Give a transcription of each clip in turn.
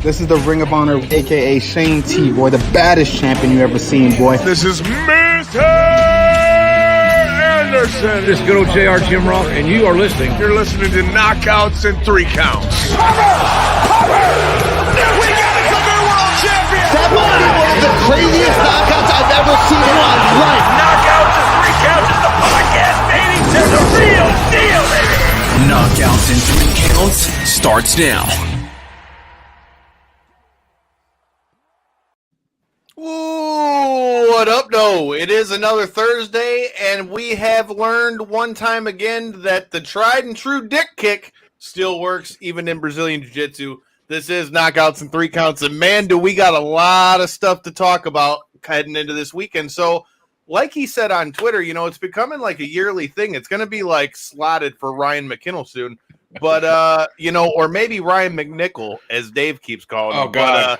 This is the Ring of Honor, a.k.a. Shane T, boy, the baddest champion you ever seen, boy. This is Mr. Anderson. This is good old JR Jim Ross, and you are listening. You're listening to Knockouts and 3 Counts. Cover! We got a new world champion! That might be one of the craziest knockouts I've ever seen in my life. Knockouts and 3 Counts is the podcast, baby! It's the real deal, baby! Knockouts and 3 Counts starts now. Ooh, what up, though? It is another Thursday, and we have learned one time again that the tried and true dick kick still works, even in Brazilian Jiu-Jitsu. This is Knockouts and 3 Counts, and man, do we got a lot of stuff to talk about heading into this weekend. So, like he said on Twitter, you know, it's becoming like a yearly thing. It's going to be like slotted for Ryan McKinnell soon, but, you know, or maybe Ryan McNichol, as Dave keeps calling him. Oh, God. But,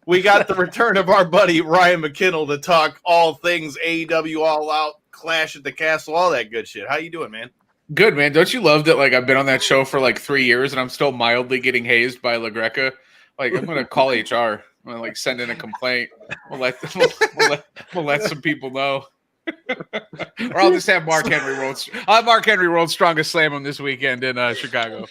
we got the return of our buddy Ryan McKinnell to talk all things AEW All Out, Clash at the Castle, all that good shit. How you doing, man? Good, man. Don't you love that? Like, I've been on that show for like 3 years, and I'm still mildly getting hazed by La Greca. Like, I'm gonna call HR. I'm gonna like send in a complaint. We'll let some people know. Or I'll just have Mark Henry roll. I'll have Mark Henry roll strongest slam him this weekend in Chicago.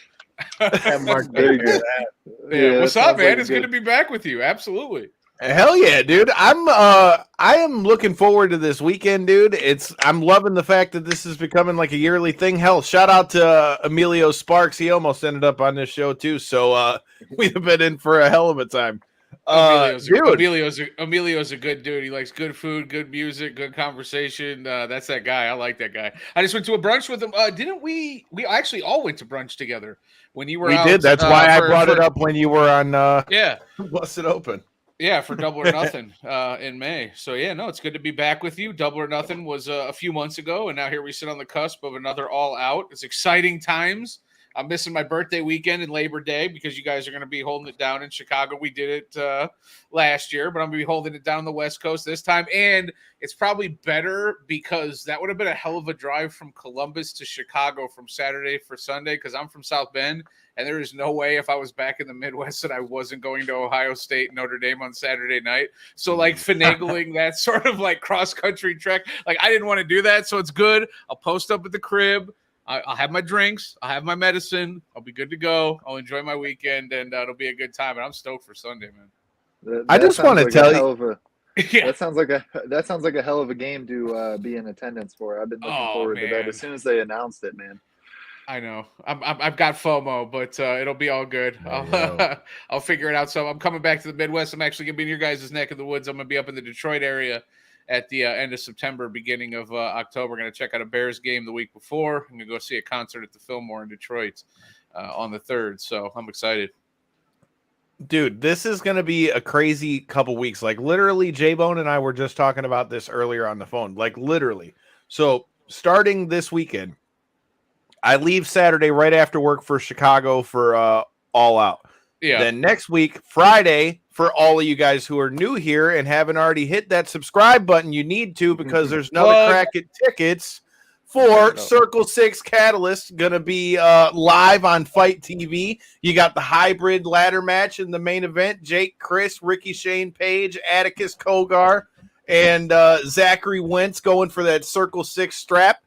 Yeah, What's up, man? It's good to be back with you. Absolutely. Hell yeah, dude. I am looking forward to this weekend, dude. I'm loving the fact that this is becoming like a yearly thing. Hell, shout out to Emilio Sparks. He almost ended up on this show too. So we've been in for a hell of a time. Emilio's a good dude. He likes good food, good music, good conversation. That's that guy. I like that guy. I just went to a brunch with him. Didn't we? We actually all went to brunch together when you were. We out, did. That's why I brought it up when you were on. Busted Open. Yeah, for Double or Nothing in May. So yeah, no, it's good to be back with you. Double or Nothing was a few months ago, and now here we sit on the cusp of another All Out. It's exciting times. I'm missing my birthday weekend and Labor Day because you guys are going to be holding it down in Chicago. We did it last year, but I'm going to be holding it down on the West Coast this time. And it's probably better because that would have been a hell of a drive from Columbus to Chicago from Saturday for Sunday because I'm from South Bend. And there is no way if I was back in the Midwest that I wasn't going to Ohio State, Notre Dame on Saturday night. So like finagling that sort of like cross-country trek, like I didn't want to do that. So it's good. I'll post up at the crib. I'll have my drinks. I'll have my medicine. I'll be good to go. I'll enjoy my weekend, and it'll be a good time. And I'm stoked for Sunday, man. I just want to tell you. That sounds like a hell of a game to be in attendance for. I've been looking forward to that as soon as they announced it, man. I know. I've got FOMO, but it'll be all good. I'll figure it out. So I'm coming back to the Midwest. I'm actually going to be in your guys' neck of the woods. I'm going to be up in the Detroit area at the end of September, beginning of October. Going to check out a Bears game the week before. I'm going to go see a concert at the Fillmore in Detroit on the 3rd. So I'm excited. Dude, this is going to be a crazy couple weeks. Like literally, J-Bone and I were just talking about this earlier on the phone. Like literally. So starting this weekend, I leave Saturday right after work for Chicago for All Out. Yeah. Then next week, Friday, for all of you guys who are new here and haven't already hit that subscribe button, you need to because there's another crack at tickets for Circle 6 Catalyst going to be live on Fight TV. You got the hybrid ladder match in the main event. Jake, Chris, Ricky Shane Page, Atticus Kogar, and Zachary Wentz going for that Circle 6 strap.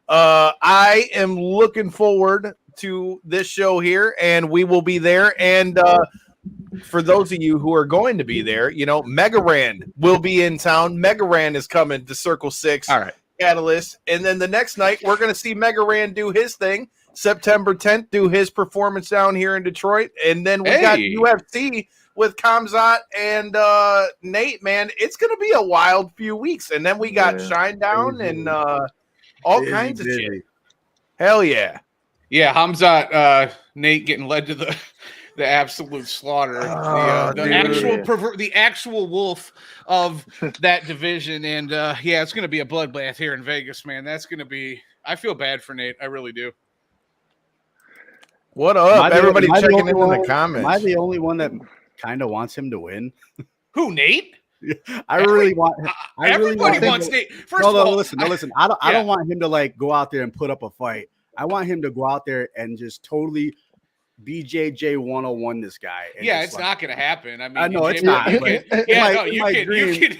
I am looking forward to this show here, and we will be there. And for those of you who are going to be there, you know, Megaran will be in town. Megaran is coming to Circle 6 Catalyst. And then the next night, we're going to see Megaran do his thing. September 10th, do his performance down here in Detroit. And then we got UFC with Kamzat and Nate, man. It's going to be a wild few weeks. And then we got Shinedown and all kinds of shit. Hell yeah. Yeah, Hamzat, Nate getting led to the absolute slaughter. The actual wolf of that division. And it's going to be a bloodbath here in Vegas, man. That's going to be – I feel bad for Nate. I really do. What up? Everybody checking in the comments. Am I the only one that kind of wants him to win? Who, Nate? Everybody wants Nate. First of all, listen. I don't want him to like go out there and put up a fight. I want him to go out there and just totally BJJ 101 this guy. And Yeah, just, it's like, not going to happen. I mean, I know it's J-Bo, not. You But can, yeah, in no, my- in you my can, dream-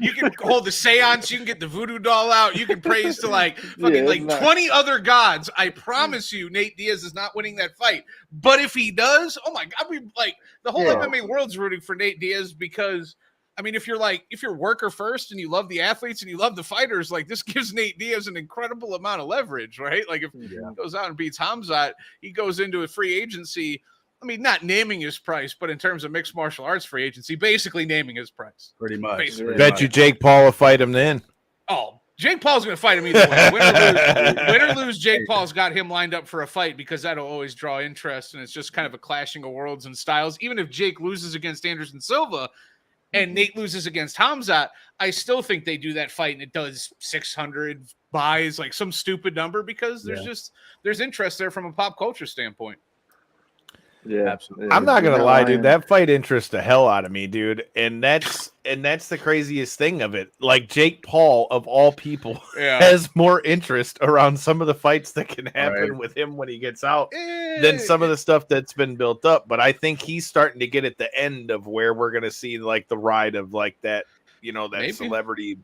you can hold the seance. You can get the voodoo doll out. You can praise to like fucking it's like not- 20 other gods. I promise you, Nate Diaz is not winning that fight. But if he does, oh my God, we like the whole Yeah. MMA world's rooting for Nate Diaz because. I mean, if you're worker first and you love the athletes and you love the fighters, like this gives Nate Diaz an incredible amount of leverage, right? Like if he goes out and beats Hamzat, he goes into a free agency. I mean, not naming his price, but in terms of mixed martial arts free agency, basically naming his price. Pretty much. Basically. Pretty Bet much. you Jake Paul will fight him then. Oh, Jake Paul's going to fight him either way. Win or lose, Jake Paul's got him lined up for a fight because that'll always draw interest, and it's just kind of a clashing of worlds and styles. Even if Jake loses against Anderson Silva, and Nate loses against Hamzat, I still think they do that fight and it does 600 buys, like some stupid number, because there's interest there from a pop culture standpoint. Yeah, Absolutely. I'm not gonna lie, dude. Ryan. That fight interests the hell out of me, dude. And that's the craziest thing of it. Like Jake Paul, of all people, has more interest around some of the fights that can happen with him when he gets out than some of the stuff that's been built up. But I think he's starting to get at the end of where we're gonna see like the ride of like that. You know, that celebrity.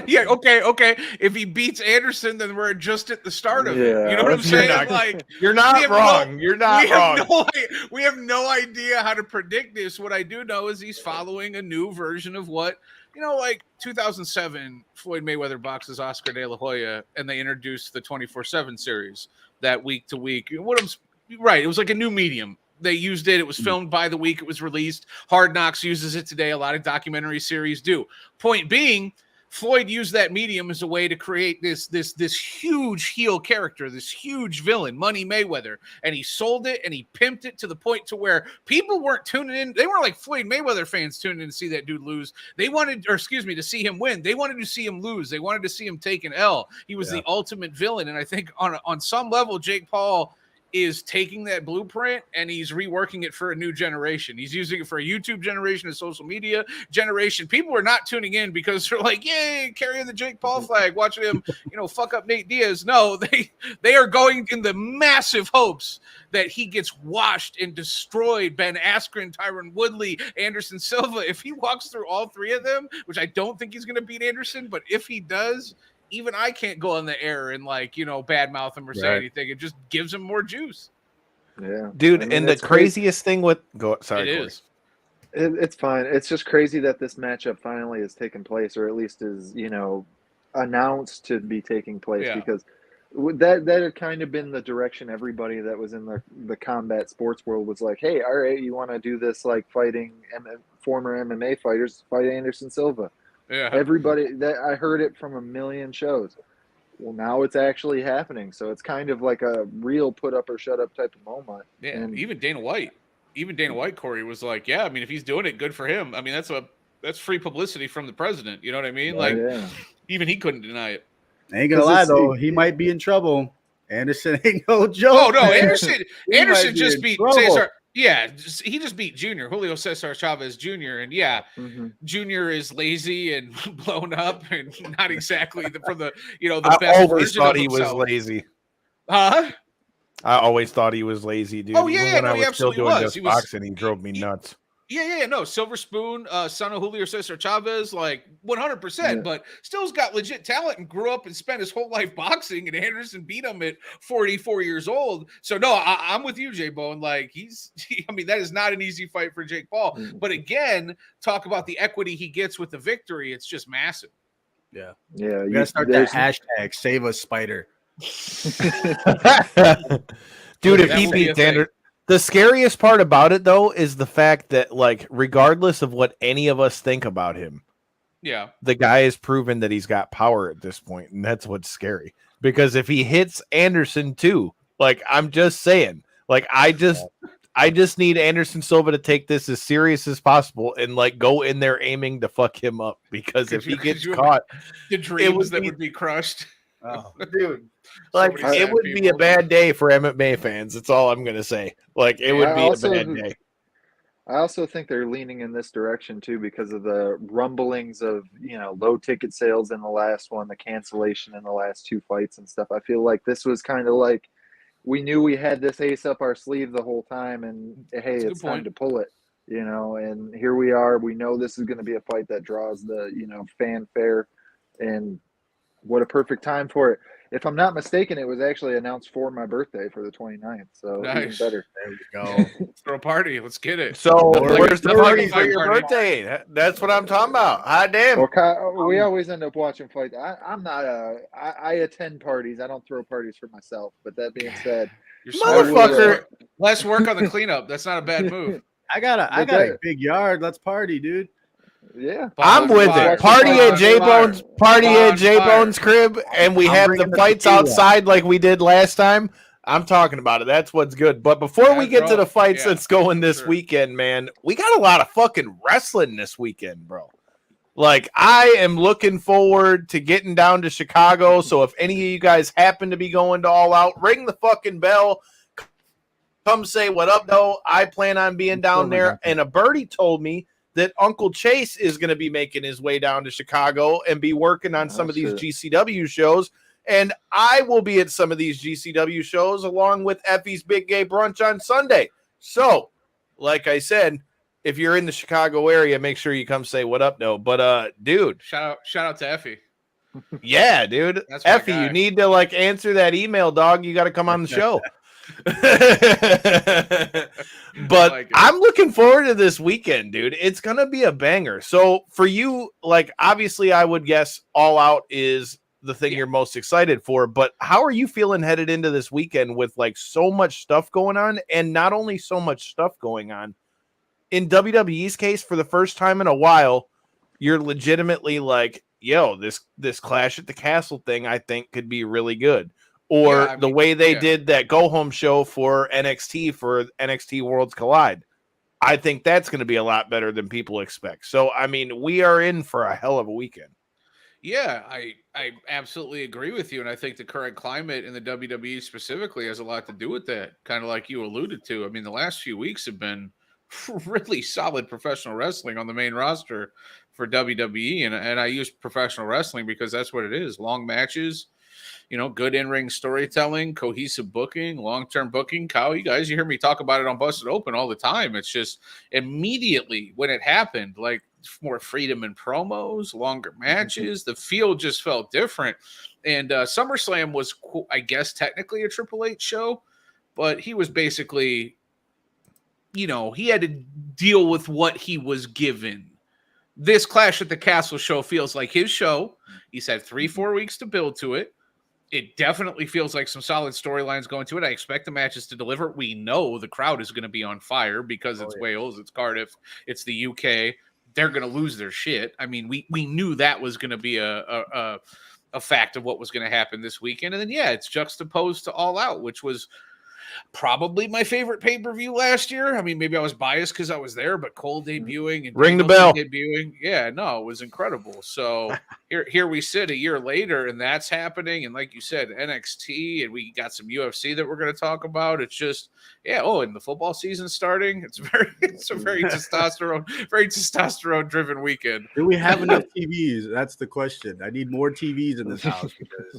Yeah. Okay. If he beats Anderson, then we're just at the start of it. You know what I'm saying? You're not wrong. You're not wrong. We have no idea how to predict this. What I do know is he's following a new version of what, like 2007, Floyd Mayweather boxes Oscar De La Hoya, and they introduced the 24/7 series that week to week. It was like a new medium. They used it. It was filmed by the week it was released. Hard Knocks uses it today. A lot of documentary series do. Point being, Floyd used that medium as a way to create this huge heel character, this huge villain, Money Mayweather, and he sold it and he pimped it to the point to where people weren't tuning in. They weren't like Floyd Mayweather fans tuning in to see that dude lose. They wanted, to see him win. They wanted to see him lose. They wanted to see him take an L. He was the ultimate villain, and I think on some level, Jake Paul is taking that blueprint and he's reworking it for a new generation. He's using it for a YouTube generation, a social media generation. People are not tuning in because they're like, yay, carrying the Jake Paul flag, watching him, fuck up Nate Diaz. No, they are going in the massive hopes that he gets washed and destroyed. Ben Askren, Tyron Woodley, Anderson Silva. If he walks through all three of them, which I don't think he's going to beat Anderson, but if he does, even I can't go on the air and badmouth him or say anything. It just gives him more juice. Yeah, dude. And the craziest thing with it's fine. It's just crazy that this matchup finally has taken place, or at least is announced to be taking place, because that had kind of been the direction everybody that was in the combat sports world was like, hey, all right, you want to do this like fighting former MMA fighters, fight Anderson Silva. Yeah, everybody that I heard it from a million shows. Well, now it's actually happening, so it's kind of like a real put up or shut up type of moment. Yeah, and even Dana White, Corey was like, yeah, I mean, if he's doing it, good for him. I mean, that's free publicity from the president. You know what I mean? Even he couldn't deny it. I ain't gonna lie though, he might be in trouble. Anderson ain't no joke. Oh no, Anderson just beat Cesar. Yeah, he just beat Junior, Julio Cesar Chavez Jr. And Junior is lazy and blown up and not exactly the best. I always version thought of he was himself. lazy. Huh? I always thought he was lazy, dude. Oh, yeah, Even when I he was still absolutely doing was. this boxing, he drove me nuts. No, Silver Spoon, son of Julio Cesar Chavez, like 100%, but still's got legit talent and grew up and spent his whole life boxing, and Anderson beat him at 44 years old. So, no, I'm with you, J-Bone. Like, that is not an easy fight for Jake Paul. But again, talk about the equity he gets with the victory. It's just massive. Yeah. Yeah. You gotta start that hashtag, save us, Spider. Dude, if he beats Anderson. The scariest part about it, though, is the fact that, like, regardless of what any of us think about him, the guy has proven that he's got power at this point, and that's what's scary. Because if he hits Anderson too, like, I'm just saying, like, I just need Anderson Silva to take this as serious as possible and like go in there aiming to fuck him up. Because if he gets caught, the dreams would be crushed. Oh, dude. Like, it would be a bad day for MMA fans. That's all I'm going to say. Like, it would be a bad day. I also think they're leaning in this direction, too, because of the rumblings of, low ticket sales in the last one, the cancellation in the last two fights and stuff. I feel like this was kind of like, we knew we had this ace up our sleeve the whole time, and hey, it's time to pull it, you know. And here we are. We know this is going to be a fight that draws the, you know, fanfare, and what a perfect time for it. If I'm not mistaken, it was actually announced for my birthday for the 29th. So even better. There we go. Throw a party. Let's get it. So Like, where's the party for like your party. birthday? That's what I'm talking about. Hot damn. Well, we always end up watching fights. I attend parties. I don't throw parties for myself. But that being said, You're Motherfucker. Less work on the cleanup. That's not a bad move. I got a big yard. Let's party, dude. Yeah, I'm with it. Party at J-Bone's crib, and we have the fights outside like we did last time. I'm talking about it. That's what's good. But before we get to the fights that's going this weekend, man, we got a lot of fucking wrestling this weekend, bro. Like, I am looking forward to getting down to Chicago. So if any of you guys happen to be going to All Out, ring the fucking bell. Come say what up, though. I plan on being down there. And a birdie told me that Uncle Chase is going to be making his way down to Chicago and be working on some of these GCW shows. And I will be at some of these GCW shows along with Effie's Big Gay Brunch on Sunday. So, like I said, if you're in the Chicago area, make sure you come say what up, though. But, dude. Shout out to Effie. Yeah, dude. Effie, you need to, like, answer that email, dog. You got to come on the show. But I'm looking forward to this weekend, dude. It's gonna be a banger. So for you, like, obviously I would guess All Out is the thing you're most excited for, but how are you feeling headed into this weekend with like so much stuff going on? And not only so much stuff going on in WWE's case, for the first time in a while, you're legitimately like, yo, this Clash at the Castle thing I think could be really good. Or the way they did that go-home show for NXT Worlds Collide. I think that's going to be a lot better than people expect. So, I mean, we are in for a hell of a weekend. Yeah, I absolutely agree with you. And I think the current climate in the WWE specifically has a lot to do with that, kind of like you alluded to. I mean, the last few weeks have been really solid professional wrestling on the main roster for WWE. And I use professional wrestling because that's what it is. Long matches. You know, good in-ring storytelling, cohesive booking, long-term booking. Kyle, you hear me talk about it on Busted Open all the time. It's just immediately when it happened, like more freedom in promos, longer matches. The feel just felt different. And SummerSlam was, I guess, technically a Triple H show, but he was basically, you know, he had to deal with what he was given. This Clash at the Castle show feels like his show. He's had 3-4 weeks to build to it. It definitely feels like some solid storylines going to it. I expect the matches to deliver. We know the crowd is going to be on fire because it's Wales, it's Cardiff, it's the UK. They're going to lose their shit. I mean, we knew that was going to be a fact of what was going to happen this weekend. And then, it's juxtaposed to All Out, which was probably my favorite pay-per-view last year. I mean, maybe I was biased because I was there, but Cole debuting and ring the bell debuting. Yeah, no, it was incredible. So here we sit a year later and that's happening. And like you said, NXT, and we got some UFC that we're going to talk about. It's just, and the football season starting. It's a very testosterone driven weekend. Do we have enough TVs? That's the question. I need more TVs in this house because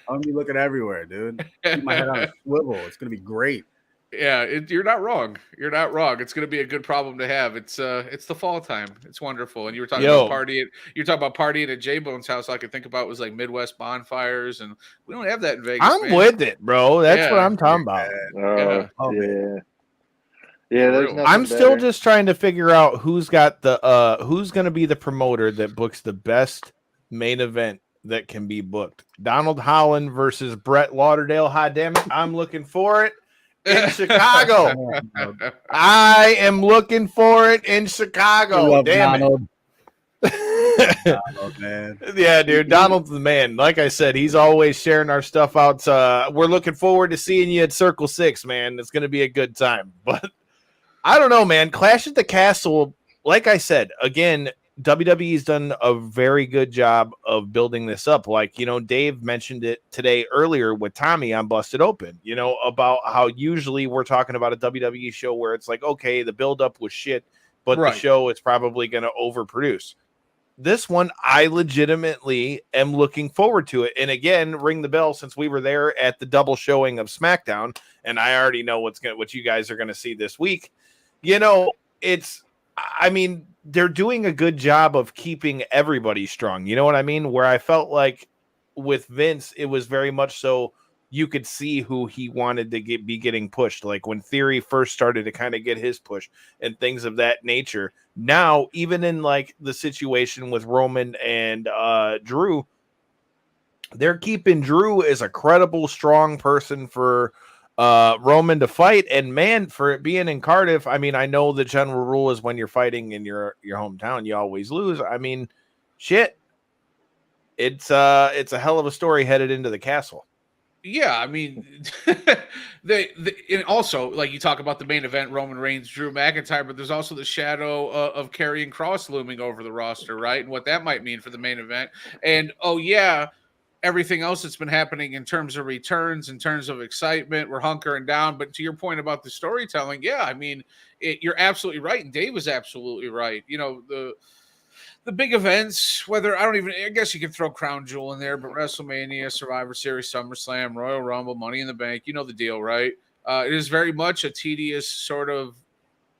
I'm be looking everywhere, dude. Keep my head on a swivel. It's going to be great. Yeah, you're not wrong. You're not wrong. It's going to be a good problem to have. It's the fall time. It's wonderful. And you were talking about partying at J-Bone's house. All I could think about was like Midwest bonfires, and we don't have that in Vegas. I'm with it, bro. That's what I'm talking about. I'm still just trying to figure out who's got the who's going to be the promoter that books the best main event that can be booked. Donald Holland versus Brett Lauderdale. Hot damn it. I'm looking for it in Chicago. I am looking for it in Chicago. Damn it. Donald, man. Yeah, dude. Donald's the man. Like I said, he's always sharing our stuff out. We're looking forward to seeing you at Circle 6, man. It's going to be a good time. But I don't know, man. Clash at the Castle, like I said, again, WWE's done a very good job of building this up. Like, you know, Dave mentioned it today earlier with Tommy on Busted Open, you know, about how usually we're talking about a WWE show where it's like, okay, the buildup was shit, but the show is probably going to overproduce. this one, I legitimately am looking forward to it. And again, ring the bell, since we were there at the double showing of SmackDown, and I already know what you guys are going to see this week. You know, they're doing a good job of keeping everybody strong. You know what I mean? Where I felt like with Vince, it was very much so you could see who he wanted to be getting pushed. Like when Theory first started to kind of get his push and things of that nature. Now, even in like the situation with Roman and Drew, they're keeping Drew as a credible, strong person for Roman to fight. And man, for it being in Cardiff, I mean, I know the general rule is when you're fighting in your hometown, you always lose. I mean, shit. It's a hell of a story headed into the castle. Yeah, I mean, and also, like you talk about the main event, Roman Reigns, Drew McIntyre, but there's also the shadow of Karrion Kross looming over the roster, right? And what that might mean for the main event. And, everything else that's been happening in terms of returns, in terms of excitement, we're hunkering down. But to your point about the storytelling, I mean, you're absolutely right. And Dave was absolutely right. You know, the big events, I guess you could throw Crown Jewel in there, but WrestleMania, Survivor Series, SummerSlam, Royal Rumble, Money in the Bank, you know the deal, right? It is very much a tedious sort of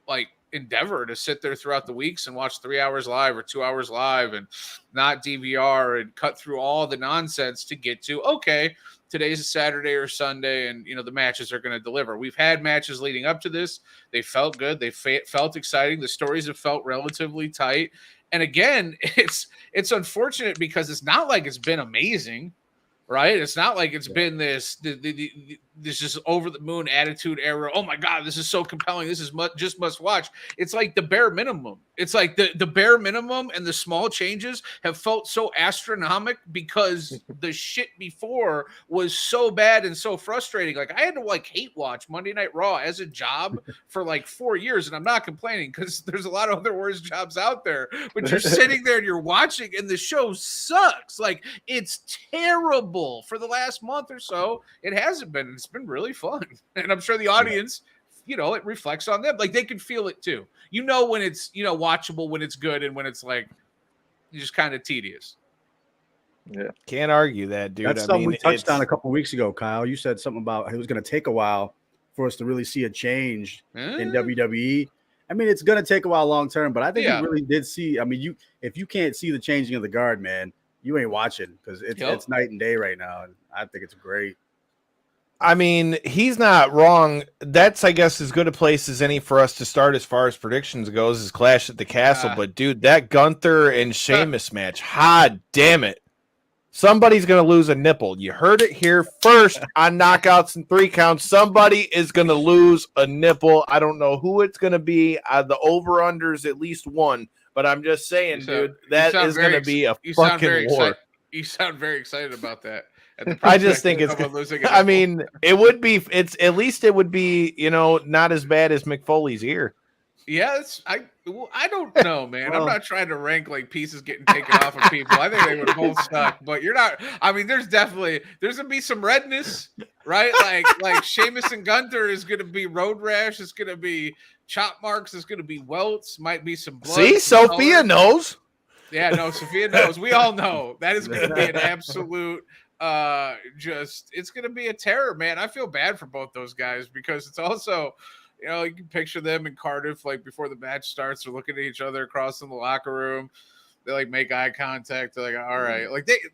like endeavor to sit there throughout the weeks and watch 3 hours live or 2 hours live and not DVR and cut through all the nonsense to get to, okay, today's a Saturday or Sunday and, the matches are going to deliver. We've had matches leading up to this. They felt good. They felt exciting. The stories have felt relatively tight. And again, it's unfortunate because it's not like it's been amazing, right? It's not like it's been this just over the moon attitude era. Oh my God, this is so compelling. This is just must watch. It's like the bare minimum. It's like the bare minimum and the small changes have felt so astronomical because the shit before was so bad and so frustrating. Like I had to hate watch Monday Night Raw as a job for 4 years, and I'm not complaining because there's a lot of other worse jobs out there. But you're sitting there and you're watching, and the show sucks. Like it's terrible for the last month or so. It hasn't been. It's been really fun, and I'm sure the audience. It reflects on them. Like they can feel it too. When it's, watchable, when it's good, and when it's just kind of tedious. Yeah. Can't argue that, dude. That's something we touched on a couple of weeks ago, Kyle. You said something about it was going to take a while for us to really see a change in WWE. I mean, it's going to take a while long term, but I think we really did see. I mean, if you can't see the changing of the guard, man, you ain't watching because it's night and day right now. And I think it's great. I mean, he's not wrong. That's, I guess, as good a place as any for us to start as far as predictions goes is Clash at the Castle. But, dude, that Gunther and Sheamus match, hot damn it. Somebody's going to lose a nipple. You heard it here first on Knockouts and 3 Counts. Somebody is going to lose a nipple. I don't know who it's going to be. The over-under's at least one. But I'm just saying, dude, that is going to be a fucking war. You sound very excited about that. I just think it's good. I mean, it would be. It's at least it would be. Not as bad as McFoley's ear. Yes, I don't know, man. I'm not trying to rank pieces getting taken off of people. I think they would both suck, but you're not. I mean, there's gonna be some redness, right? Like Sheamus and Gunther is gonna be road rash. It's gonna be chop marks. It's gonna be welts. Might be some blood. See, Sophia knows. Yeah, no, Sophia knows. We all know that is gonna be an absolute. It's gonna be a terror, man. I feel bad for both those guys because it's also, you can picture them in Cardiff before the match starts. They're looking at each other across in the locker room. They make eye contact. They're all right.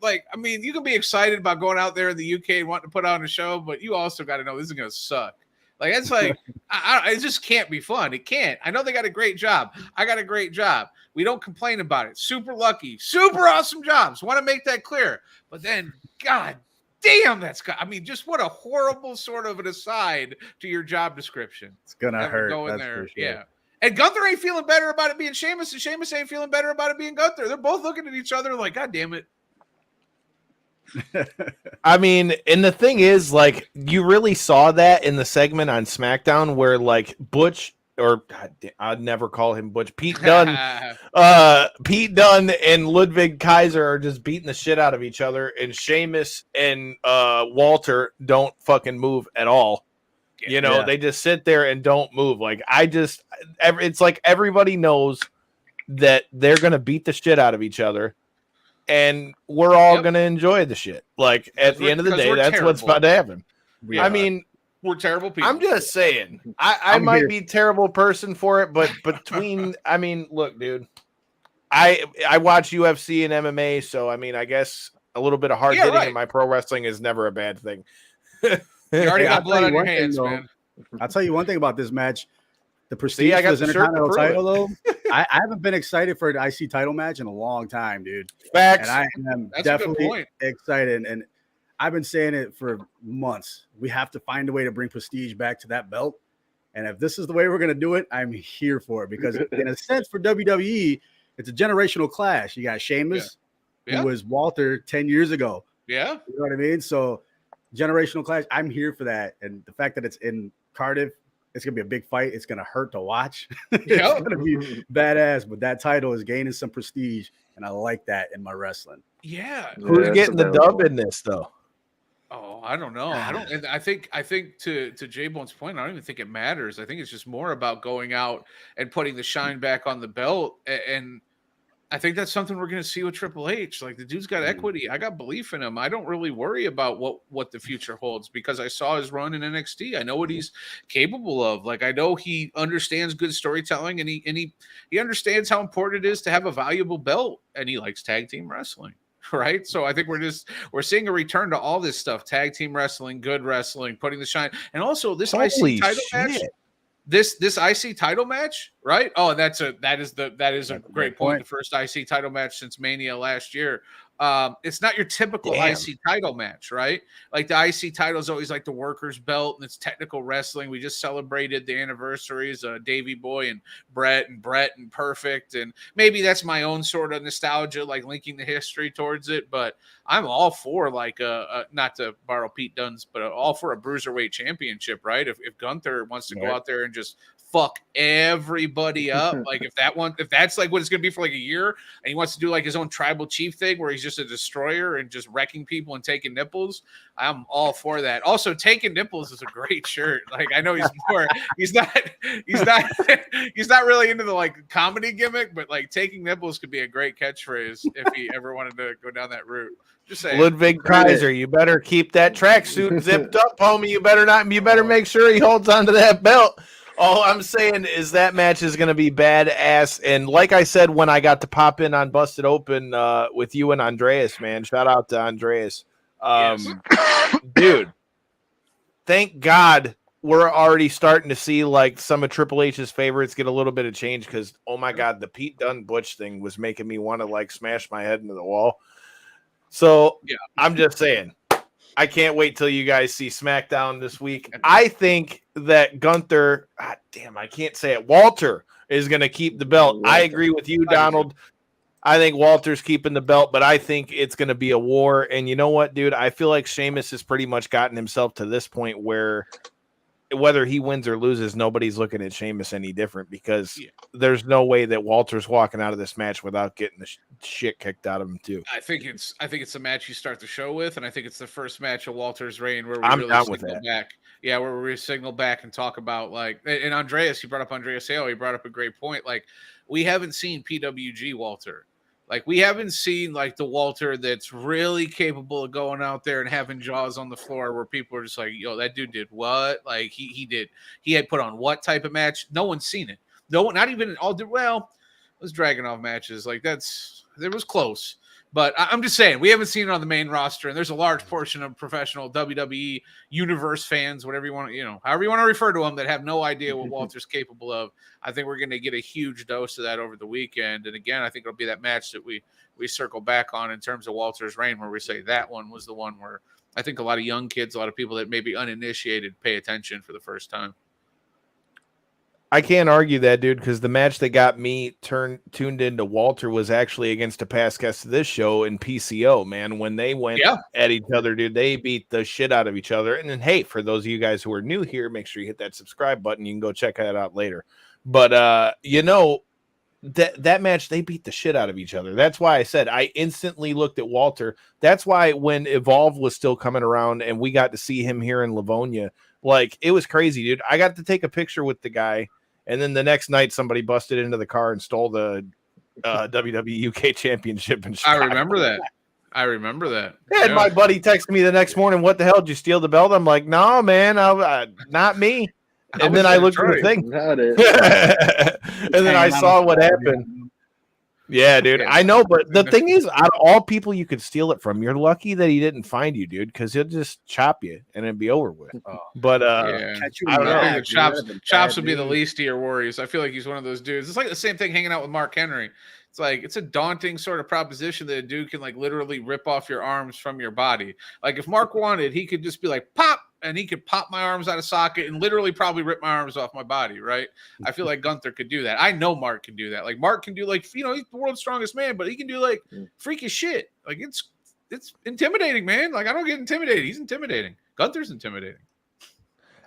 I mean, you can be excited about going out there in the UK and wanting to put on a show, but you also got to know this is gonna suck. It's it just can't be fun. It can't. I know they got a great job. I got a great job. We don't complain about it. Super lucky, super awesome jobs. Want to make that clear. But then, God damn, just what a horrible sort of an aside to your job description. It's gonna hurt. Go in there, sure. Yeah. And Gunther ain't feeling better about it being Sheamus, and Sheamus ain't feeling better about it being Gunther. They're both looking at each other like, God damn it. I mean, and the thing is, you really saw that in the segment on SmackDown where, Butch, or I'd never call him Butch, Pete Dunne and Ludwig Kaiser are just beating the shit out of each other, and Sheamus and Walter don't fucking move at all. They just sit there and don't move. It's like everybody knows that they're going to beat the shit out of each other, and we're all going to enjoy the shit. Like, at the end of the day, that's what's about to happen. I mean, we're terrible people. I'm just saying, I might be a terrible person for it, but between, I mean, look, dude, I watch UFC and MMA, so I mean, I guess a little bit of hard hitting in my pro wrestling is never a bad thing. You already got blood on your hands, man. I'll tell you one thing about this match. The prestige for this Intercontinental title, though, I haven't been excited for an IC title match in a long time, dude. Facts. And I am definitely excited. And I've been saying it for months. We have to find a way to bring prestige back to that belt. And if this is the way we're going to do it, I'm here for it. Because in a sense, for WWE, it's a generational clash. You got Sheamus, who was Walter 10 years ago. Yeah. You know what I mean? So generational clash, I'm here for that. And the fact that it's in Cardiff, it's going to be a big fight. It's going to hurt to watch. It's going to be badass. But that title is gaining some prestige. And I like that in my wrestling. Yeah. Who's getting the dub in this, though? Oh, I don't know. I think to J-Bone's point, I don't even think it matters. I think it's just more about going out and putting the shine back on the belt. And I think that's something we're going to see with Triple H. Like, the dude's got equity. I got belief in him. I don't really worry about what the future holds because I saw his run in NXT. I know what he's capable of. Like, I know he understands good storytelling and he understands how important it is to have a valuable belt, and he likes tag team wrestling. Right. So I think we're seeing a return to all this stuff: tag team wrestling, good wrestling, putting the shine, and also this IC title match. This IC title match, right? Oh, that is a great point. The first IC title match since Mania last year. It's not your typical IC title match, right? Like, the IC title is always like the workers' belt, and it's technical wrestling. We just celebrated the anniversaries, Davey Boy and Brett and Perfect, and maybe that's my own sort of nostalgia, like linking the history towards it. But I'm all for, like, not to borrow Pete Dunne's, but all for a bruiserweight championship, right? If Gunther wants to go out there and just fuck everybody up, like if that's like what it's gonna be for like a year, and he wants to do like his own tribal chief thing where he's just a destroyer and just wrecking people and taking nipples, I'm all for that. Also, taking nipples is a great shirt. Like, I know he's not really into the like comedy gimmick, but like taking nipples could be a great catchphrase if he ever wanted to go down that route. Just saying. Ludwig Kaiser, you better keep that tracksuit zipped up, homie. You better make sure he holds onto that belt. All I'm saying is that match is going to be badass. And like I said, when I got to pop in on Busted Open with you and Andreas, man, shout out to Andreas. Dude, thank God we're already starting to see like some of Triple H's favorites get a little bit of change because, oh my God, the Pete Dunne Butch thing was making me want to like smash my head into the wall. So I'm just saying, I can't wait till you guys see SmackDown this week. I think that Gunther, I can't say it. Walter is going to keep the belt. I agree with you, Donald. I think Walter's keeping the belt, but I think it's going to be a war. And you know what, dude? I feel like Sheamus has pretty much gotten himself to this point where whether he wins or loses, nobody's looking at Sheamus any different because there's no way that Walter's walking out of this match without getting the shit kicked out of him too. I think it's a match you start the show with, and I think it's the first match of Walter's reign where we really signal back. Yeah, where we signal back and talk about like, and Andreas, you brought up Andreas Hale, he brought up a great point. Like, we haven't seen PWG Walter. Like, we haven't seen like the Walter that's really capable of going out there and having jaws on the floor where people are just like, yo, that dude did what? Like he had put on what type of match? No one's seen it. No one, not even all did. Well, it was dragging off matches. Like it was close. But I'm just saying, we haven't seen it on the main roster, and there's a large portion of professional WWE universe fans, whatever you want to, however you want to refer to them, that have no idea what Walter's capable of. I think we're going to get a huge dose of that over the weekend. And again, I think it'll be that match that we circle back on in terms of Walter's reign, where we say that one was the one where I think a lot of young kids, a lot of people that may be uninitiated, pay attention for the first time. I can't argue that, dude, because the match that got me tuned into Walter was actually against a past guest of this show in PCO, man. When they went at each other, dude, they beat the shit out of each other. And then, hey, for those of you guys who are new here, make sure you hit that subscribe button. You can go check that out later. But, that match, they beat the shit out of each other. That's why I said I instantly looked at Walter. That's why when Evolve was still coming around and we got to see him here in Livonia, like, it was crazy, dude. I got to take a picture with the guy. And then the next night, somebody busted into the car and stole the WWE UK Championship in I Chicago. remember that. And my buddy texted me the next morning, "What the hell? Did you steal the belt?" I'm like, "No, man, not me." And then I looked at the thing. Not it. And then I saw what happened. Yeah, dude. I know, but the thing is, out of all people you could steal it from, you're lucky that he didn't find you, dude, because he'll just chop you and it'd be over with. But I don't know. Chops would be the least of your worries. I feel like he's one of those dudes. It's like the same thing hanging out with Mark Henry. It's like it's a daunting sort of proposition that a dude can like literally rip off your arms from your body. Like if Mark wanted, he could just be like pop, and he could pop my arms out of socket and literally probably rip my arms off my body, right? I feel like Gunther could do that. I know Mark can do that. Like Mark can do like, you know, he's the world's strongest man, but he can do like freaky shit. Like it's intimidating, man. Like I don't get intimidated. He's intimidating. Gunther's intimidating.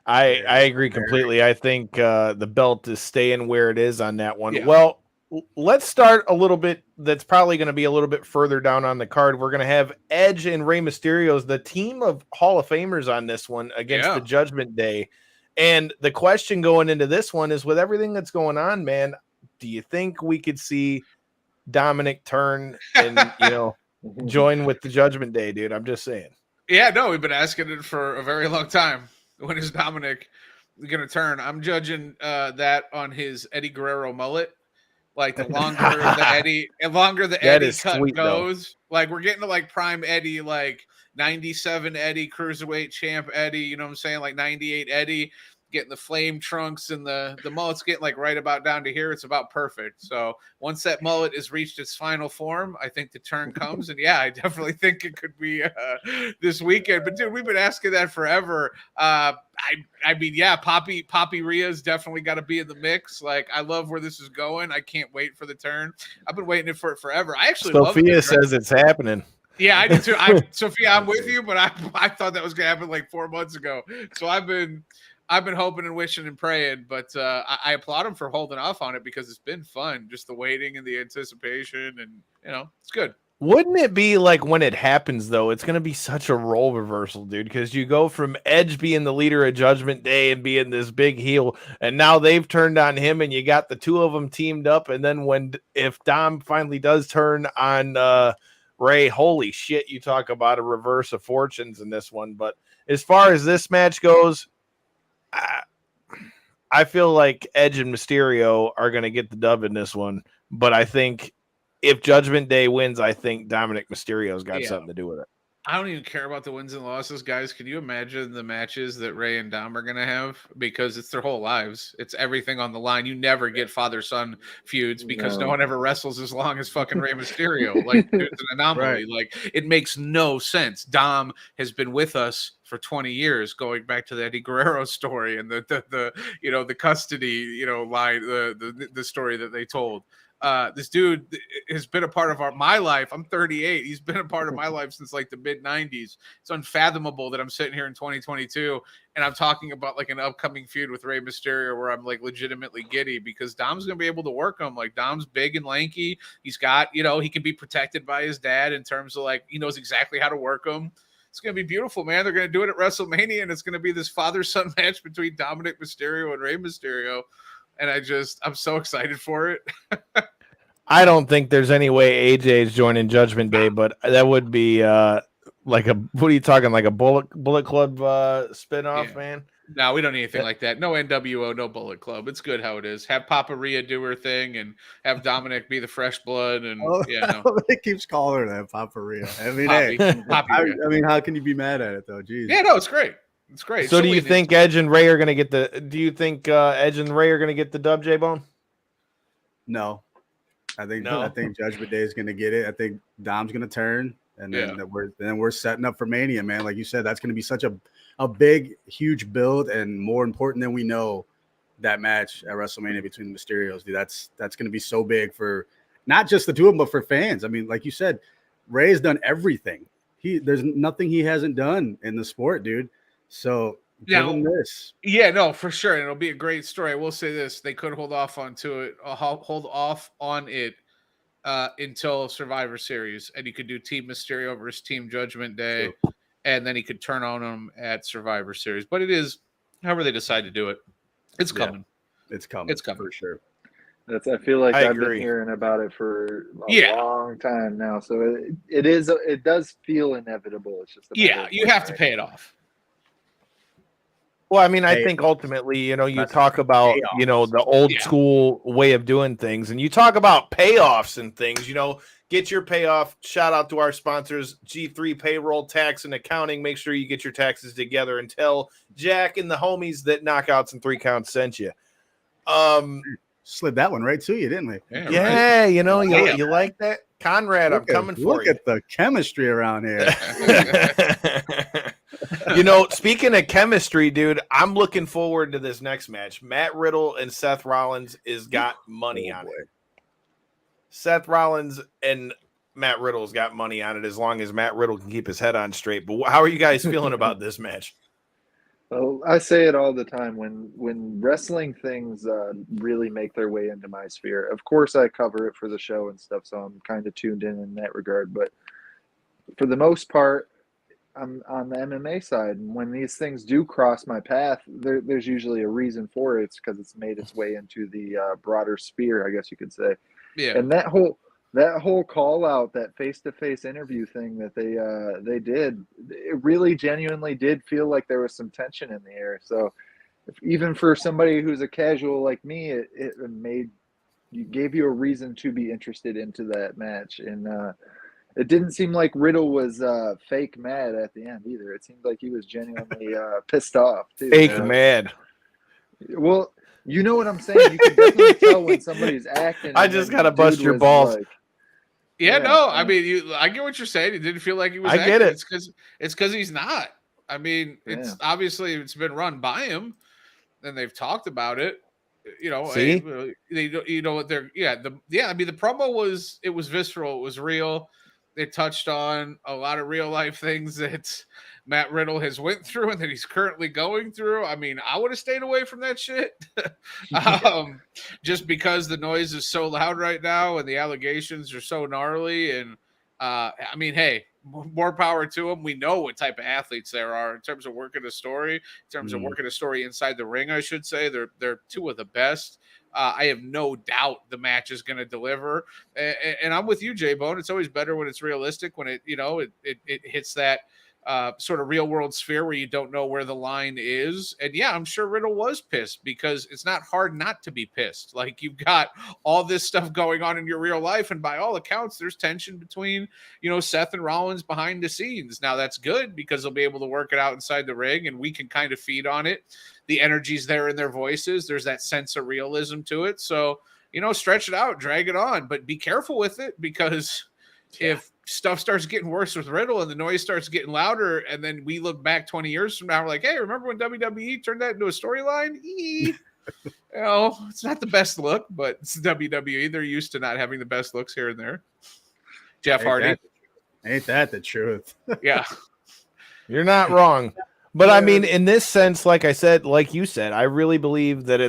I agree completely. I think the belt is staying where it is on that one. Yeah. Well, let's start a little bit. That's probably going to be a little bit further down on the card. We're going to have Edge and Rey Mysterio's the team of Hall of Famers on this one against the Judgment Day. And the question going into this one is, with everything that's going on, man, do you think we could see Dominic turn and, you know, join with the Judgment Day, dude? I'm just saying. Yeah, no, we've been asking it for a very long time. When is Dominic going to turn? I'm judging that on his Eddie Guerrero mullet. Like the longer the Eddie cut sweet, goes, like we're getting to like prime Eddie, like 97 Eddie, cruiserweight champ Eddie, you know what I'm saying? Like 98 Eddie, getting the flame trunks and the mullet's getting like right about down to here. It's about perfect. So once that mullet has reached its final form, I think the turn comes. And yeah, I definitely think it could be this weekend. But dude, we've been asking that forever. I mean, yeah, Poppy Rhea's definitely got to be in the mix. Like, I love where this is going. I can't wait for the turn. I've been waiting for it forever. I actually Sophia says it's happening. Yeah, I did too. Sophia, I'm with you, but I thought that was gonna happen like 4 months ago. So I've been hoping and wishing and praying, but I applaud him for holding off on it because it's been fun, just the waiting and the anticipation, and you know, it's good. Wouldn't it be like when it happens, though, it's going to be such a role reversal, dude, because you go from Edge being the leader of Judgment Day and being this big heel, and now they've turned on him, and you got the two of them teamed up, and then if Dom finally does turn on Rey, holy shit, you talk about a reverse of fortunes in this one. But as far as this match goes, I feel like Edge and Mysterio are going to get the dub in this one, but I think if Judgment Day wins, I think Dominic Mysterio's got something to do with it. I don't even care about the wins and losses, guys. Can you imagine the matches that Rey and Dom are going to have? Because it's their whole lives. It's everything on the line. You never get father-son feuds because no one ever wrestles as long as fucking Rey Mysterio. Like, it's an anomaly. Right. Like, it makes no sense. Dom has been with us for 20 years, going back to the Eddie Guerrero story and the you know, the custody, you know, line, the story that they told. This dude has been a part of my life. I'm 38. He's been a part of my life since like the mid 90s. It's unfathomable that I'm sitting here in 2022 and I'm talking about like an upcoming feud with Rey Mysterio where I'm like legitimately giddy because Dom's going to be able to work him. Like Dom's big and lanky. He's got, you know, he can be protected by his dad in terms of like, he knows exactly how to work him. It's going to be beautiful, man. They're going to do it at WrestleMania and it's going to be this father-son match between Dominic Mysterio and Rey Mysterio. And I'm so excited for it. I don't think there's any way AJ is joining Judgment Day, but that would be like what are you talking? Like a Bullet Club spinoff, man? No, we don't need anything like that. No NWO, no Bullet Club. It's good how it is. Have Papa Rhea do her thing and have Dominic be the fresh blood. And it keeps calling her that, Papa Rhea. I mean, I mean, how can you be mad at it though? Jeez. Yeah, no, it's great. It's great. So do you think Edge and Rey are going to get Edge and Rey are going to get the dub, J-Bone? No. I think Judgment Day is going to get it. I think Dom's going to turn, and then we're setting up for Mania, man. Like you said, that's going to be such a big, huge build, and more important than we know, that match at WrestleMania between the Mysterios. Dude, that's going to be so big for not just the two of them, but for fans. I mean, like you said, Rey's done everything. There's nothing he hasn't done in the sport, dude. So give him this. Yeah, no, for sure. And it'll be a great story. I will say this. They could hold off on it until Survivor Series. And you could do Team Mysterio versus Team Judgment Day. Sure. And then he could turn on them at Survivor Series. But it is, however they decide to do it, it's coming. It's coming. It's coming. For sure. I feel like I've agree. been hearing about it for a long time now. So it does feel inevitable. It's just you have to pay it off. Well, I mean, I think ultimately, you talk about, the old school way of doing things, and you talk about payoffs and things, get your payoff. Shout out to our sponsors, G3 Payroll, Tax, and Accounting. Make sure you get your taxes together and tell Jack and the homies that Knockouts and 3 Counts sent you. Slid that one right to you, didn't we? Yeah, right. You like that? Conrad, I'm coming for you. Look at the chemistry around here. Speaking of chemistry, dude, I'm looking forward to this next match. Matt Riddle and Seth Rollins is got money on it. Seth Rollins and Matt Riddle's got money on it as long as Matt Riddle can keep his head on straight. But how are you guys feeling about this match? Well, I say it all the time when wrestling things really make their way into my sphere. Of course, I cover it for the show and stuff, so I'm kind of tuned in that regard. But for the most part, I'm on the MMA side, and when these things do cross my path, there's usually a reason for it. It's because it's made its way into the broader sphere, I guess you could say. Yeah. And that whole call out, that face-to-face interview thing that they did, it really genuinely did feel like there was some tension in the air. So even for somebody who's a casual like me, it gave you a reason to be interested into that match. And it didn't seem like Riddle was fake mad at the end either. It seemed like he was genuinely pissed off too. Fake mad. Well, you know what I'm saying? You can definitely tell when somebody's acting. I just gotta bust your balls. Like, I mean, I get what you're saying. It didn't feel like he was. I get it. It's because he's not. I mean, it's obviously it's been run by him, and they've talked about it. See? What they're I mean, the promo was visceral. It was real. They touched on a lot of real life things that Matt Riddle has went through and that he's currently going through. I mean, I would have stayed away from that shit just because the noise is so loud right now and the allegations are so gnarly. And I mean, hey, more power to them. We know what type of athletes there are in terms of working a story, in terms of working a story inside the ring, I should say. They're two of the best. I have no doubt the match is going to deliver. And I'm with you, J-Bone. It's always better when it's realistic, when it hits that sort of real world sphere where you don't know where the line is. And yeah, I'm sure Riddle was pissed because it's not hard not to be pissed. Like, you've got all this stuff going on in your real life. And by all accounts, there's tension between, Seth and Rollins behind the scenes. Now that's good because they'll be able to work it out inside the ring and we can kind of feed on it. The energy's there in their voices. There's that sense of realism to it. So, stretch it out, drag it on, but be careful with it because if stuff starts getting worse with Riddle and the noise starts getting louder, and then we look back 20 years from now, we're like, hey, remember when WWE turned that into a storyline? It's not the best look, but it's WWE. They're used to not having the best looks here and there. Jeff Hardy. Ain't that the truth? Yeah. You're not wrong. But I mean, in this sense, like you said, I really believe that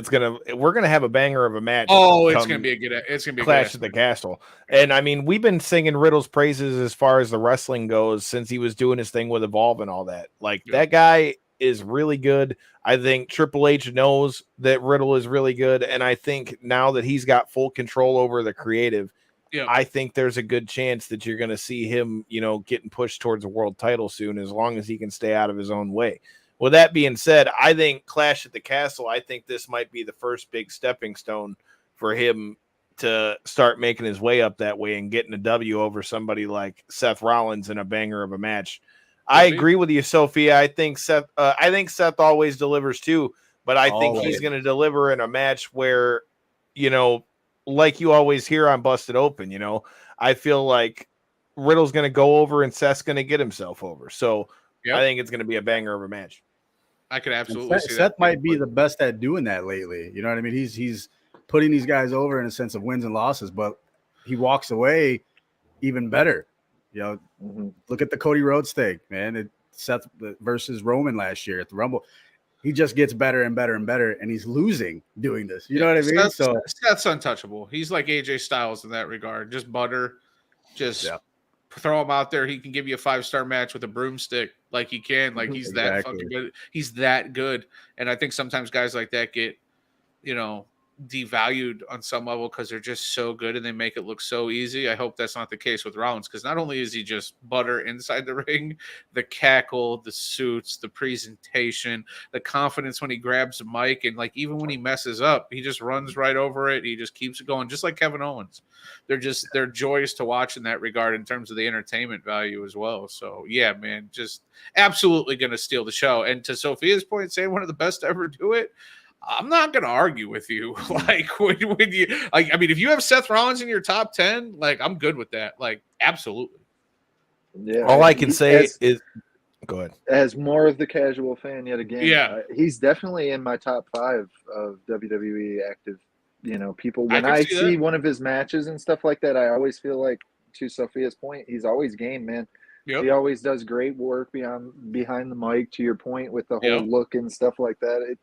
we're gonna have a banger of a match. Oh, it's gonna be a Clash at the Castle. And I mean, we've been singing Riddle's praises as far as the wrestling goes since he was doing his thing with Evolve and all that. Like, that guy is really good. I think Triple H knows that Riddle is really good, and I think now that he's got full control over the creative, I think there's a good chance that you're going to see him, getting pushed towards a world title soon, as long as he can stay out of his own way. With that being said, I think Clash at the Castle, I think this might be the first big stepping stone for him to start making his way up that way and getting a W over somebody like Seth Rollins in a banger of a match. I agree with you, Sophia. I think Seth always delivers too, but I think he's going to deliver in a match where, like you always hear on Busted Open, I feel like Riddle's going to go over and Seth's going to get himself over. So I think it's going to be a banger of a match. I could absolutely see that. Seth might be the best at doing that lately. You know what I mean? He's putting these guys over in a sense of wins and losses, but he walks away even better. Look at the Cody Rhodes thing, man. Seth versus Roman last year at the Rumble. He just gets better and better and better, and he's losing doing this. You know what I mean? Seth's untouchable. He's like AJ Styles in that regard. Just butter. Throw him out there. He can give you a 5-star match with a broomstick like he can. Like, he's that fucking good. He's that good. And I think sometimes guys like that get, devalued on some level because they're just so good and they make it look so easy. I hope that's not the case with Rollins, because not only is he just butter inside the ring, the cackle, the suits, the presentation, the confidence when he grabs a mic, and like even when he messes up, he just runs right over it. He just keeps it going, just like Kevin Owens. They're joyous to watch in that regard in terms of the entertainment value as well. So yeah, man, just absolutely going to steal the show. And to Sophia's point, saying one of the best to ever do it, I'm not going to argue with you. Like when you, like, I mean, if you have Seth Rollins in your top 10, like I'm good with that. Like, absolutely. Yeah. All I can say is, go ahead. As more of the casual fan yet again, yeah, he's definitely in my top 5 of WWE active, people. When I see one of his matches and stuff like that, I always feel like, to Sophia's point, he's always game, man. Yep. He always does great work behind the mic, to your point, with the whole look and stuff like that.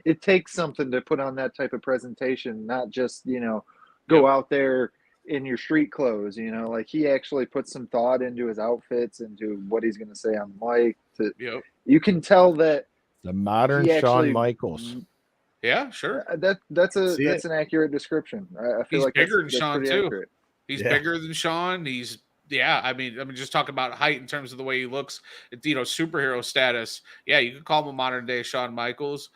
It takes something to put on that type of presentation, not just, go out there in your street clothes, like he actually puts some thought into his outfits, into what he's going to say on the mic. You can tell that the modern Shawn Michaels. Yeah, sure. That's an accurate description. I feel he's like bigger than Shawn too. Accurate. He's bigger than Shawn. I mean, just talking about height in terms of the way he looks, superhero status. Yeah, you could call him a modern day Shawn Michaels.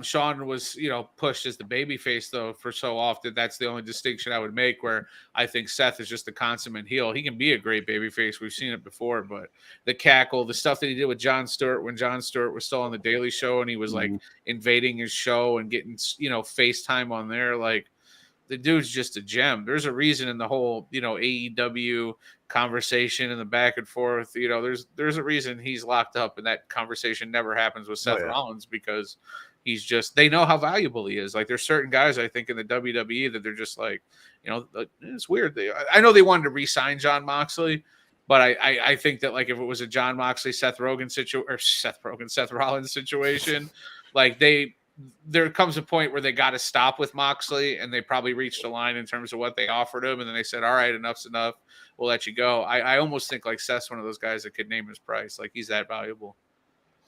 Shawn was, pushed as the babyface though for so often. That's the only distinction I would make, where I think Seth is just a consummate heel. He can be a great babyface. We've seen it before, but the cackle, the stuff that he did with Jon Stewart when Jon Stewart was still on the Daily Show and he was like invading his show and getting, FaceTime on there, like, the dude's just a gem. There's a reason in the whole, AEW conversation and the back and forth, there's a reason he's locked up, and that conversation never happens with Seth Rollins, because he's just, they know how valuable he is. Like, there's certain guys, I think, in the WWE that they're just like, it's weird. I know they wanted to re-sign Jon Moxley, but I think that, like, if it was a Jon Moxley, Seth Rollins situation, like there comes a point where they got to stop with Moxley, and they probably reached a line in terms of what they offered him. And then they said, all right, enough's enough. We'll let you go. I almost think like Seth's one of those guys that could name his price. Like, he's that valuable.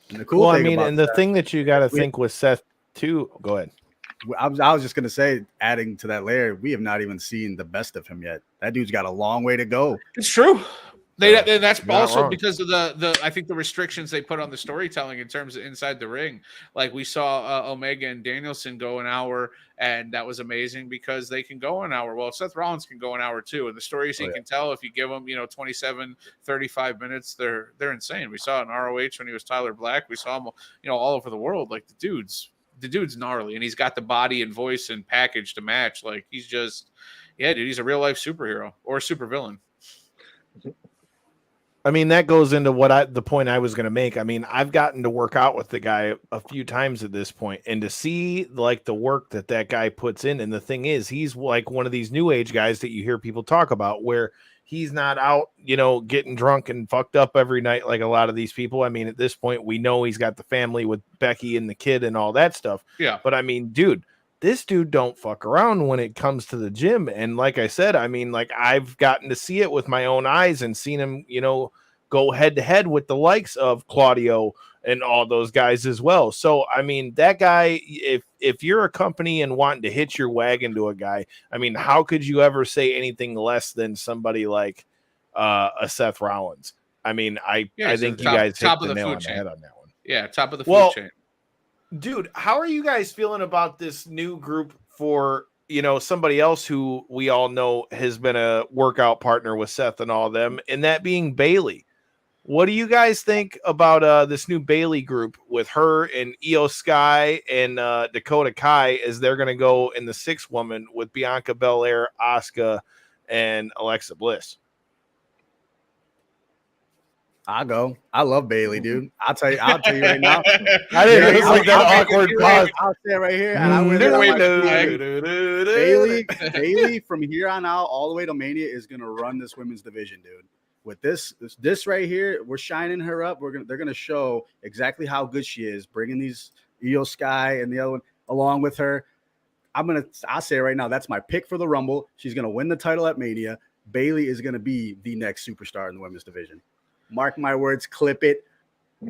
And the cool thing about the thing that you got to think with Seth too, go ahead. I was just going to say, adding to that layer, we have not even seen the best of him yet. That dude's got a long way to go. It's true. And that's also because of the I think the restrictions they put on the storytelling in terms of inside the ring. Like, we saw Omega and Danielson go an hour, and that was amazing because they can go an hour. Well, Seth Rollins can go an hour too, and the stories he can tell, if you give them 27, 35 minutes, they're insane. We saw it in ROH when he was Tyler Black. We saw him all over the world. Like, the dude's gnarly, and he's got the body and voice and package to match. Like, he's just, dude, he's a real life superhero or supervillain. I mean, that goes into the point I was going to make. I mean, I've gotten to work out with the guy a few times at this point, and to see like the work that guy puts in. And the thing is, he's like one of these new age guys that you hear people talk about, where he's not out, getting drunk and fucked up every night like a lot of these people. I mean, at this point, we know he's got the family with Becky and the kid and all that stuff. Yeah. But I mean, dude, this dude don't fuck around when it comes to the gym. And like I said, I mean, like, I've gotten to see it with my own eyes and seen him, go head to head with the likes of Claudio and all those guys as well. So, I mean, that guy, if you're a company and wanting to hitch your wagon to a guy, I mean, how could you ever say anything less than somebody like a Seth Rollins? I mean, I think you guys hit the nail on the head on that one. Yeah, top of the food chain. Dude, how are you guys feeling about this new group for, somebody else who we all know has been a workout partner with Seth and all of them, and that being Bayley? What do you guys think about this new Bayley group with her and Io Sky and Dakota Kai, as they're going to go in the 6th woman with Bianca Belair, Asuka, and Alexa Bliss? I'll go. I love Bayley, dude. I'll tell you right now. I didn't. It's like that awkward pause. I'll say right here. And Bayley from here on out, all the way to Mania, is gonna run this women's division, dude. With this right here, we're shining her up. They're gonna show exactly how good she is, bringing these Io Sky and the other one along with her. I'll say it right now. That's my pick for the Rumble. She's gonna win the title at Mania. Bayley is gonna be the next superstar in the women's division. Mark my words, clip it,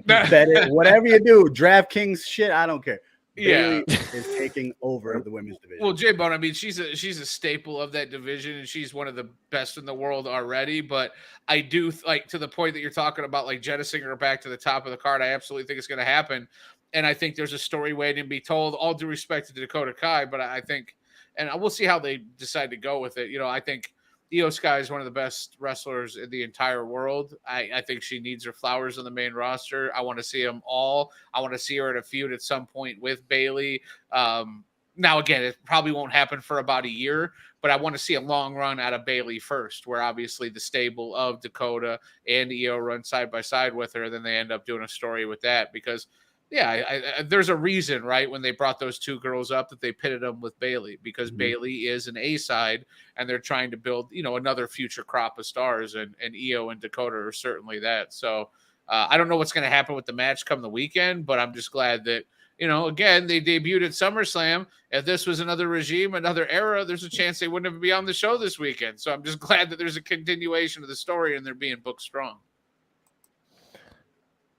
bet it, whatever you do, DraftKings shit, I don't care. Bailey is taking over the women's division. Well, J-Bone, I mean, she's a staple of that division, and she's one of the best in the world already. But I do like, to the point that you're talking about, like jettisoning her back to the top of the card. I absolutely think it's going to happen, and I think there's a story waiting to be told. All due respect to Dakota Kai, but I think, and we'll see how they decide to go with it. You know, I think Io Sky is one of the best wrestlers in the entire world. I think she needs her flowers on the main roster. I want to see them all. I want to see her in a feud at some point with Bailey. Now, again, it probably won't happen for about a year, but I want to see a long run out of Bailey first, where obviously the stable of Dakota and Io run side by side with her. Then they end up doing a story with that because, yeah, there's a reason, right, when they brought those two girls up that they pitted them with Bailey, because Bailey is an A side and they're trying to build, you know, another future crop of stars, and Io and Dakota are certainly that. So I don't know what's going to happen with the match come the weekend, but I'm just glad that, you know, again, they debuted at SummerSlam. If this was another regime, another era, there's a chance they wouldn't even be on the show this weekend. So I'm just glad that there's a continuation of the story and they're being booked strong.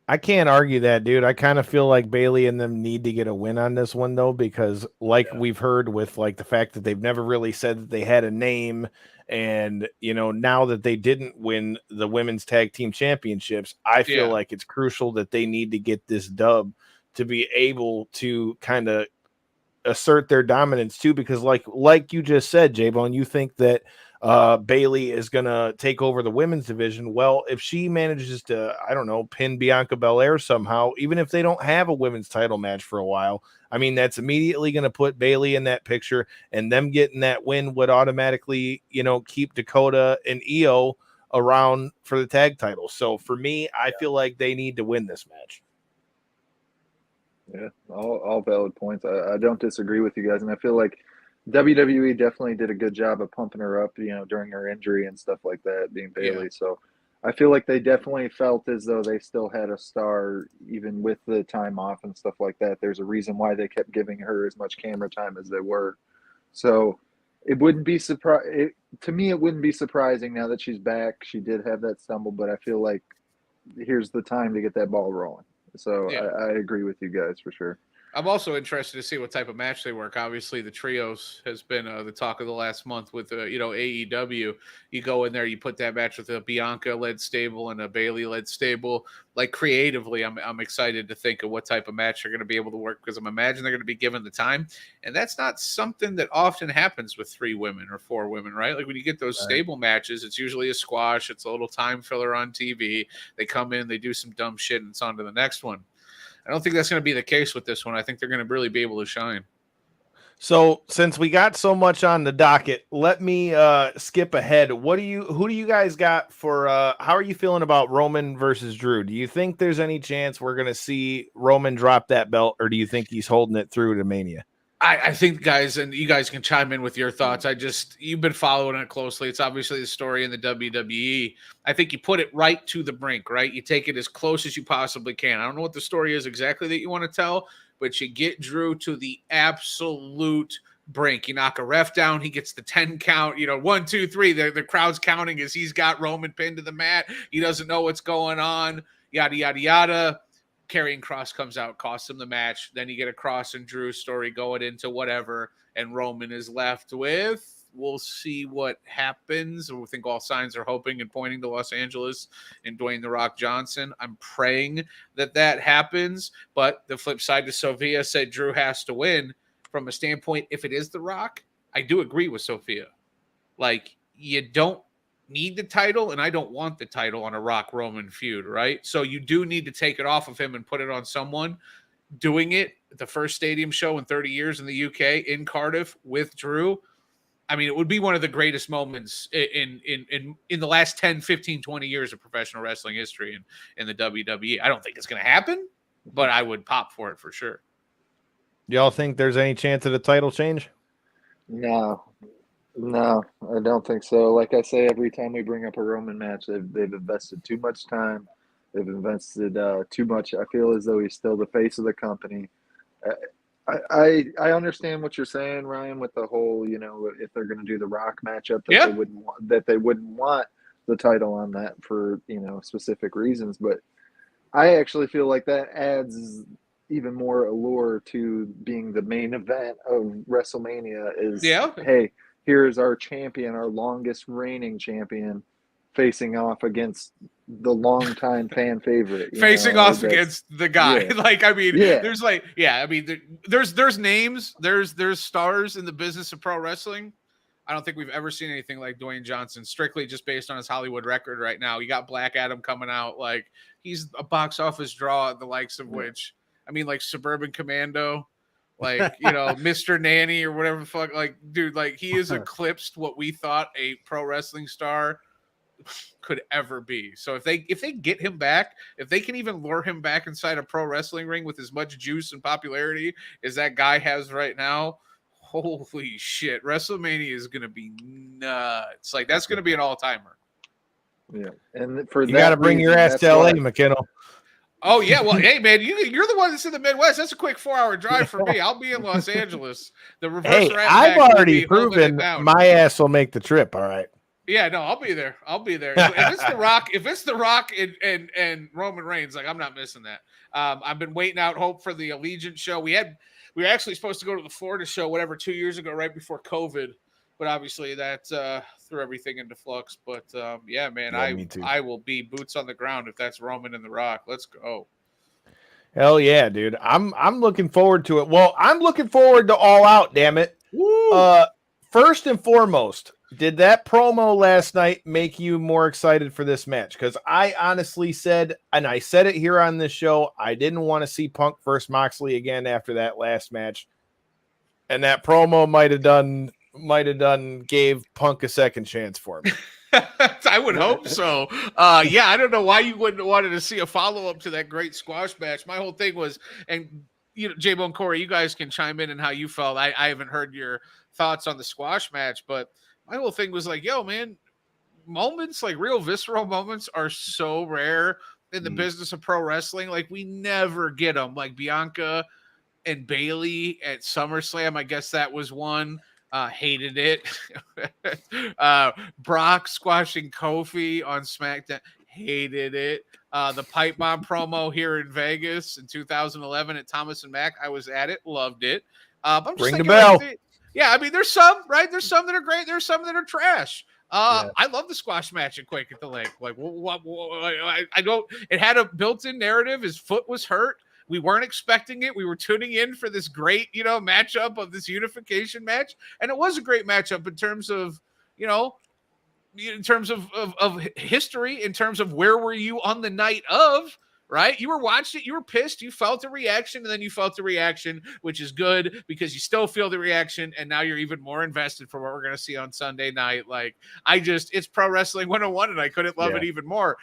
I can't argue that, dude. I kind of feel like Bailey and them need to get a win on this one, though, because like we've heard with like the fact that they've never really said that they had a name, and, you know, now that they didn't win the women's tag team championships, I feel like it's crucial that they need to get this dub to be able to kind of assert their dominance too, because like you just said, J-Bone, you think that Bailey is going to take over the women's division. Well, if she manages to, I don't know, pin Bianca Belair somehow, even if they don't have a women's title match for a while, I mean, that's immediately going to put Bailey in that picture, and them getting that win would automatically, you know, keep Dakota and Io around for the tag title. So for me, I feel like they need to win this match. Yeah, all valid points. I don't disagree with you guys, and I feel like WWE definitely did a good job of pumping her up, you know, during her injury and stuff like that, being Bailey. So I feel like they definitely felt as though they still had a star, even with the time off and stuff like that. There's a reason why they kept giving her as much camera time as they were. So it wouldn't be to me, it wouldn't be surprising now that she's back. She did have that stumble, but I feel like here's the time to get that ball rolling. So I agree with you guys for sure. I'm also interested to see what type of match they work. Obviously, the trios has been the talk of the last month with, you know, AEW. You go in there, you put that match with a Bianca-led stable and a Bailey-led stable. Like, creatively, I'm excited to think of what type of match they're going to be able to work, because I'm imagining they're going to be given the time. And that's not something that often happens with 3 women or 4 women, right? Like, when you get those stable matches, it's usually a squash. It's a little time filler on TV. They come in, they do some dumb shit, and it's on to the next one. I don't think that's going to be the case with this one. I think they're going to really be able to shine. So since we got so much on the docket, let me skip ahead. Who do you guys got for how are you feeling about Roman versus Drew? Do you think there's any chance we're going to see Roman drop that belt, or do you think he's holding it through to Mania? I think, guys, and you guys can chime in with your thoughts. You've been following it closely. It's obviously the story in the WWE. I think you put it right to the brink, right? You take it as close as you possibly can. I don't know what the story is exactly that you want to tell, but you get Drew to the absolute brink. You knock a ref down, he gets the 10 count, 1, 2, 3. The crowd's counting as he's got Roman pinned to the mat. He doesn't know what's going on, yada, yada, yada. Karrion Kross comes out, costs him the match. Then you get a Kross and Drew story going into whatever, and Roman is left with, we'll see what happens. I think all signs are hoping and pointing to Los Angeles and Dwayne "The Rock" Johnson. I'm praying that happens. But the flip side to Sophia said Drew has to win. From a standpoint, if it is The Rock, I do agree with Sophia. Like, you don't need the title, and I don't want the title on a Rock Roman feud, right? So you do need to take it off of him and put it on someone. Doing it at the first stadium show in 30 years in the UK in Cardiff with Drew, I mean, it would be one of the greatest moments in the last 10, 15, 20 years of professional wrestling history in the WWE. I don't think it's going to happen, but I would pop for it for sure. Y'all think there's any chance of a title change? No, I don't think so. Like I say, every time we bring up a Roman match, they've invested too much time. They've invested too much. I feel as though he's still the face of the company. I understand what you're saying, Ryan, with the whole, if they're going to do the Rock matchup, they wouldn't want the title on that for, specific reasons. But I actually feel like that adds even more allure to being the main event of WrestleMania is, Yeah. hey, here's our champion, our longest reigning champion, facing off against the longtime fan favorite. Facing off against the guy. Yeah. Like, I mean, Yeah. there's like, yeah, I mean, there's names, there's stars in the business of pro wrestling. I don't think we've ever seen anything like Dwayne Johnson, strictly just based on his Hollywood record right now. You got Black Adam coming out. Like, he's a box office draw, the likes of which, I mean, like Suburban Commando, like, you know, Mr. Nanny or whatever the fuck. Like, dude, like, he has eclipsed what we thought a pro wrestling star could ever be. So if they get him back, if they can even lure him back inside a pro wrestling ring with as much juice and popularity as that guy has right now, holy shit, WrestleMania is going to be nuts. Like, that's going to be an all-timer. Yeah. And for you got to bring your ass to LA, McKinnell. Oh, yeah. Well, hey, man, you're the one that's in the Midwest. That's a quick 4-hour drive for me. I'll be in Los Angeles. The reverse rat I've pack already proven my ass will make the trip. All right. Yeah, no, I'll be there. If it's The Rock, and Roman Reigns, like, I'm not missing that. I've been waiting out hope for the Allegiant show. We were actually supposed to go to the Florida show, 2 years ago, right before COVID. But obviously that threw everything into flux. But yeah, man, I will be boots on the ground if that's Roman and The Rock. Let's go. Hell yeah, dude. I'm looking forward to it. Well, I'm looking forward to All Out, damn it. Woo! First and foremost, did that promo last night make you more excited for this match? Because I honestly said, and I said it here on this show, I didn't want to see Punk versus Moxley again after that last match. And that promo might have gave Punk a second chance for me. I would hope so. Yeah, I don't know why you wouldn't have wanted to see a follow-up to that great squash match. My whole thing was, and you know, J-Bone, Corey, you guys can chime in and how you felt. I haven't heard your thoughts on the squash match, but my whole thing was like, yo, man, moments, like real visceral moments, are so rare in the business of pro wrestling. Like, we never get them. Like Bianca and Bailey at SummerSlam, I guess that was one. Hated it. Brock squashing Kofi on SmackDown. Hated it. The pipe bomb promo here in Vegas in 2011 at Thomas and Mack. I was at it. Loved it. I'm just Ring the bell. Yeah, I mean, there's some, right? There's some that are great. There's some that are trash. I love the squash match at Quake at the Lake. Like, I don't. It had a built-in narrative. His foot was hurt. We weren't expecting it. We were tuning in for this great, matchup of this unification match, and it was a great matchup in terms of, in terms of history, in terms of where were you on the night of. Right? You were watching it, you were pissed, you felt a reaction, and then you felt the reaction, which is good because you still feel the reaction, and now you're even more invested for what we're going to see on Sunday night. Like, it's Pro Wrestling 101, and I couldn't love it even more.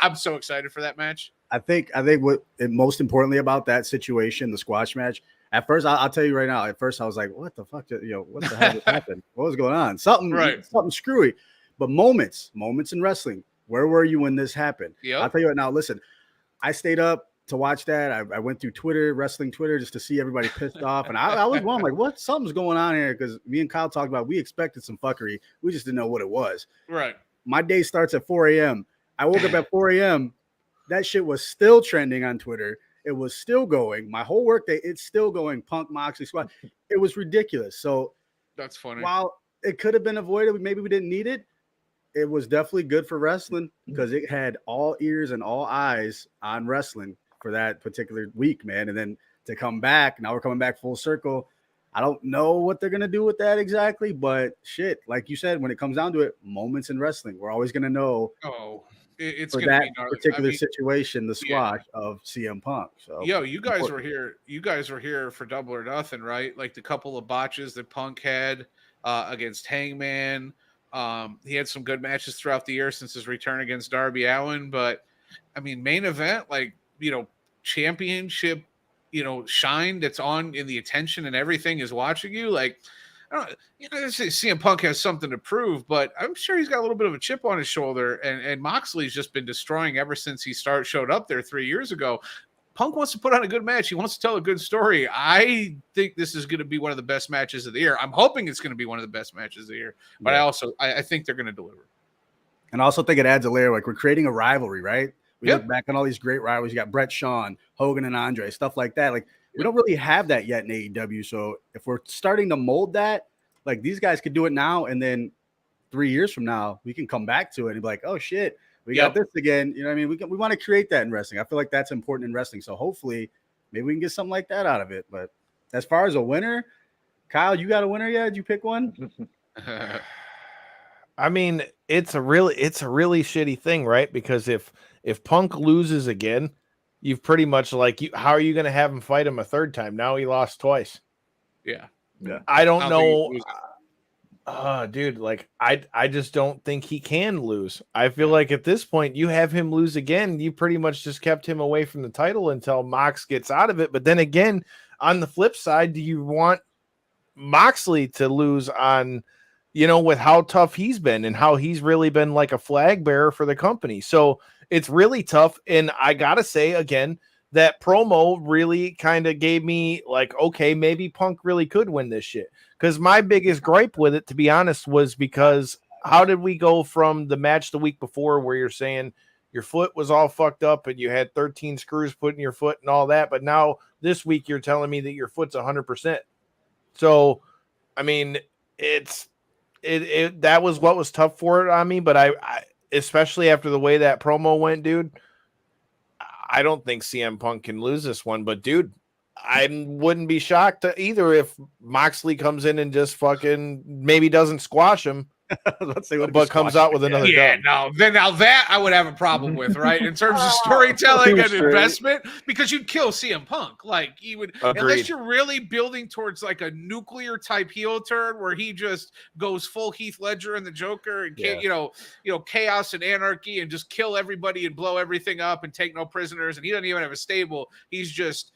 I'm so excited for that match. I think what most importantly about that situation, the squash match, at first, I'll tell you right now, at first I was like, what the fuck, what the hell just happened? What was going on? Something screwy. But moments in wrestling. Where were you when this happened? Yep. I'll tell you what now, listen, I stayed up to watch that. I went through wrestling Twitter, just to see everybody pissed off. And I was wrong, like, what? Something's going on here. Because me and Kyle talked about, we expected some fuckery. We just didn't know what it was. Right. My day starts at 4 a.m. I woke up at 4 a.m. That shit was still trending on Twitter. It was still going. My whole workday, it's still going. Punk, Moxley, squad. It was ridiculous. So that's funny. While it could have been avoided, maybe we didn't need it. It was definitely good for wrestling because it had all ears and all eyes on wrestling for that particular week, man. And then to come back, now we're coming back full circle. I don't know what they're going to do with that exactly, but shit, like you said, when it comes down to it, moments in wrestling, we're always going to know. It's for that particular situation, the squash of CM Punk. So, you guys were here. You guys were here for Double or Nothing, right? Like the couple of botches that Punk had against Hangman. He had some good matches throughout the year since his return against Darby Allin, but I mean, main event, like, championship, shine that's on in the attention and everything is watching you. Like, I don't CM Punk has something to prove, but I'm sure he's got a little bit of a chip on his shoulder, and Moxley's just been destroying ever since he showed up there 3 years ago. Punk wants to put on a good match. He wants to tell a good story. I think this is going to be one of the best matches of the year. I'm hoping it's going to be one of the best matches of the year, but I think they're going to deliver. And I also think it adds a layer, like we're creating a rivalry, right? We look back on all these great rivalries. You got Brett Shawn, Hogan and Andre, stuff like that. Like we don't really have that yet in AEW. So if we're starting to mold that, like these guys could do it now, and then 3 years from now, we can come back to it and be like, oh shit, we got this again. You know what I mean? We want to create that in wrestling. I feel like that's important in wrestling. So hopefully maybe we can get something like that out of it. But as far as a winner, Kyle, you got a winner yet? Did you pick one? I mean, it's a really shitty thing, right? Because if Punk loses again, you've pretty much how are you going to have him fight him a third time? Now he lost twice. Yeah. I don't know. Dude, like I just don't think he can lose. I feel like at this point you have him lose again. You pretty much just kept him away from the title until Mox gets out of it. But then again, on the flip side, do you want Moxley to lose on, with how tough he's been and how he's really been like a flag bearer for the company? So it's really tough. And I gotta say again, that promo really kind of gave me like, okay, maybe Punk really could win this shit. Because my biggest gripe with it, to be honest, was because how did we go from the match the week before where you're saying your foot was all fucked up and you had 13 screws put in your foot and all that, but now this week you're telling me that your foot's 100%. So, I mean, that was what was tough for it on me, but I especially after the way that promo went, dude, I don't think CM Punk can lose this one, but dude, I wouldn't be shocked either if Moxley comes in and just fucking maybe doesn't squash him, but comes out with another dub. Now that I would have a problem with, right? In terms of storytelling and investment, because you'd kill CM Punk. Like you would, unless you're really building towards like a nuclear type heel turn where he just goes full Heath Ledger and the Joker and chaos and anarchy and just kill everybody and blow everything up and take no prisoners. And he doesn't even have a stable. He's just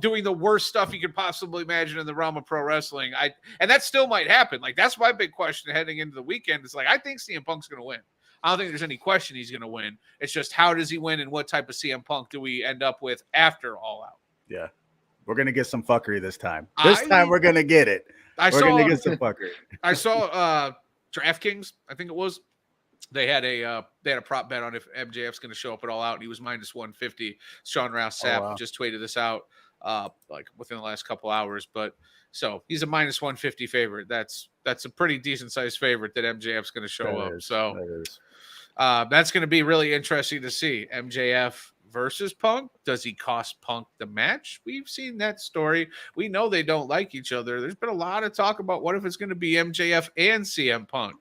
doing the worst stuff you could possibly imagine in the realm of pro wrestling. And that still might happen. Like, that's my big question heading into the weekend. It's like, I think CM Punk's going to win. I don't think there's any question he's going to win. It's just, how does he win and what type of CM Punk do we end up with after All Out? Yeah. We're going to get some fuckery this time. This time we're going to get it. We're going to get some fuckery. I saw DraftKings, I think it was. They had a prop bet on if MJF's going to show up at All Out, and he was minus 150. Sean Rouse Sapp just tweeted this out like within the last couple hours. But so he's a minus 150 favorite. That's a pretty decent sized favorite that MJF's going to show up. So that's going to be really interesting to see. MJF versus Punk. Does he cost Punk the match? We've seen that story. We know they don't like each other. There's been a lot of talk about what if it's going to be MJF and CM Punk.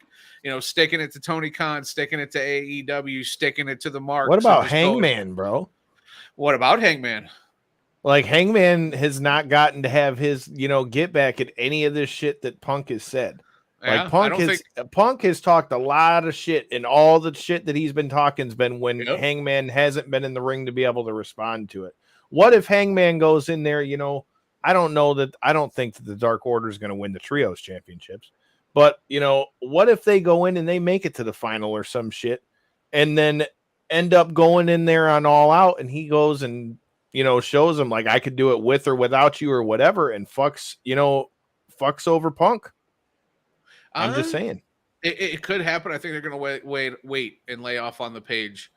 Sticking it to Tony Khan, sticking it to AEW, sticking it to the mark. What about Hangman, bro? What about Hangman? Like, Hangman has not gotten to have his, get back at any of this shit that Punk has said. Like, Punk has talked a lot of shit, and all the shit that he's been talking has been when Hangman hasn't been in the ring to be able to respond to it. What if Hangman goes in there, I don't think that the Dark Order is going to win the Trios championships. But, what if they go in and they make it to the final or some shit and then end up going in there on All Out and he goes and, shows them like I could do it with or without you or whatever and fucks over Punk. I'm just saying. It could happen. I think they're going to wait and lay off on the page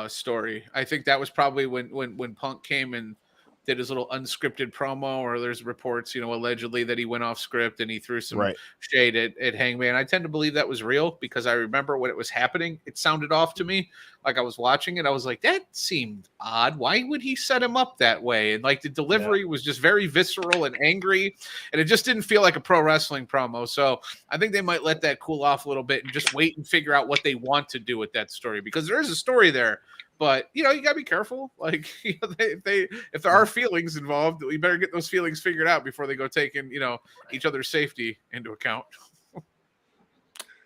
story. I think that was probably when Punk came and did his little unscripted promo, or there's reports, allegedly that he went off script and he threw some shade at Hangman. I tend to believe that was real because I remember when it was happening, it sounded off to me. Like I was watching it, I was like, that seemed odd. Why would he set him up that way? And like the delivery was just very visceral and angry, and it just didn't feel like a pro wrestling promo. So I think they might let that cool off a little bit and just wait and figure out what they want to do with that story, because there is a story there. But, you gotta be careful. Like, if there are feelings involved, we better get those feelings figured out before they go taking, each other's safety into account.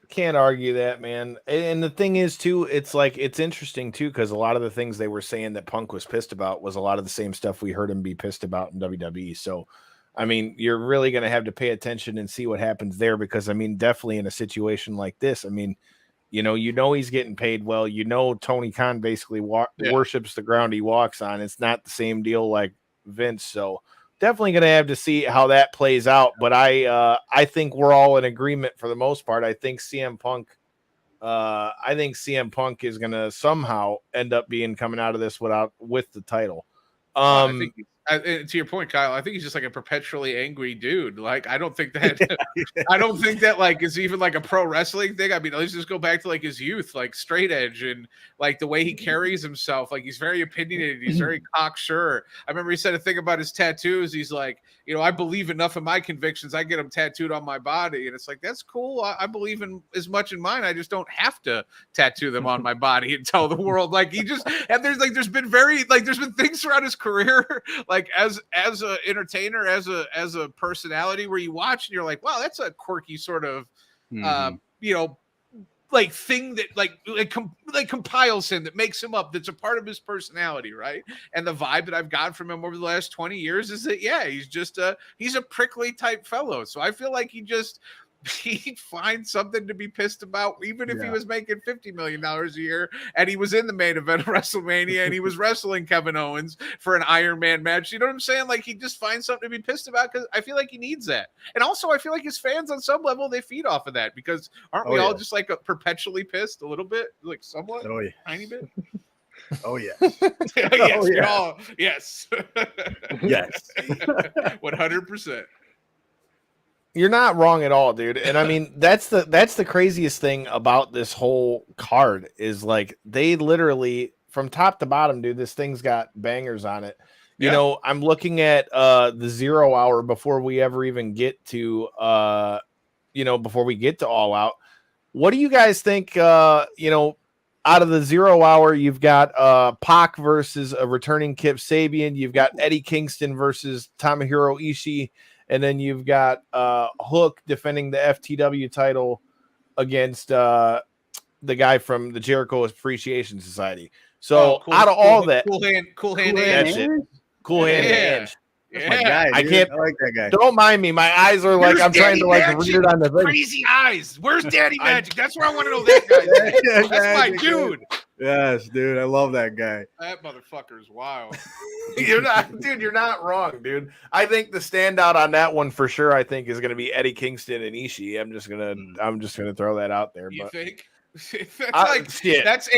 Can't argue that, man. And the thing is, too, it's like, it's interesting, too, because a lot of the things they were saying that Punk was pissed about was a lot of the same stuff we heard him be pissed about in WWE. So, I mean, you're really going to have to pay attention and see what happens there, because, I mean, definitely in a situation like this, I mean, he's getting paid well. Tony Khan basically worships the ground he walks on. It's not the same deal like Vince. So definitely going to have to see how that plays out. But I think we're all in agreement for the most part. I think CM Punk I think CM Punk is going to somehow end up coming out of this with the title. I think to your point, Kyle, I think he's just like a perpetually angry dude. Like, I don't think that like is even like a pro wrestling thing. I mean, let's just go back to like his youth, like straight edge and like the way he carries himself. Like, he's very opinionated. He's very cocksure. I remember he said a thing about his tattoos. He's like, I believe enough in my convictions. I get them tattooed on my body. And it's like, that's cool. I believe in as much in mine. I just don't have to tattoo them on my body and tell the world. Like, there's been things throughout his career, like as an entertainer, as a personality, where you watch and you're like, wow, that's a quirky sort of like thing that like compiles him, that makes him up, that's a part of his personality, right? And the vibe that I've gotten from him over the last 20 years is that he's a prickly type fellow. So I feel like he'd find something to be pissed about, even if he was making $50 million a year and he was in the main event of WrestleMania and he was wrestling Kevin Owens for an Iron Man match. You know what I'm saying? Like, he'd just find something to be pissed about, because I feel like he needs that. And also, I feel like his fans on some level, they feed off of that, because aren't we all just like perpetually pissed a little bit, like somewhat, tiny bit? Oh yeah. Yes. Yes. 100%. You're not wrong at all, dude. And I mean, that's the craziest thing about this whole card is, like, they literally from top to bottom, dude, this thing's got bangers on it. You know, I'm looking at the 0 hour before we ever even get to before we get to All Out. What do you guys think? Out of the 0 hour, you've got Pac versus a returning Kip Sabian. You've got Eddie Kingston versus Tomohiro Ishii. And then you've got Hook defending the FTW title against the guy from the Jericho Appreciation Society. So out of all that, cool hand, that's it. Cool hand. Yeah. My guy, I can't. I like that guy. Don't mind me. My eyes are like, I'm trying to like read it on the thing. Crazy eyes. Where's Daddy Magic? That's where I want to know that guy. That's my dude. Yes, dude. I love that guy. That motherfucker is wild. You're not wrong, dude. I think the standout on that one for sure, I think, is going to be Eddie Kingston and Ishii. I'm just gonna throw that out there. You think? That's that's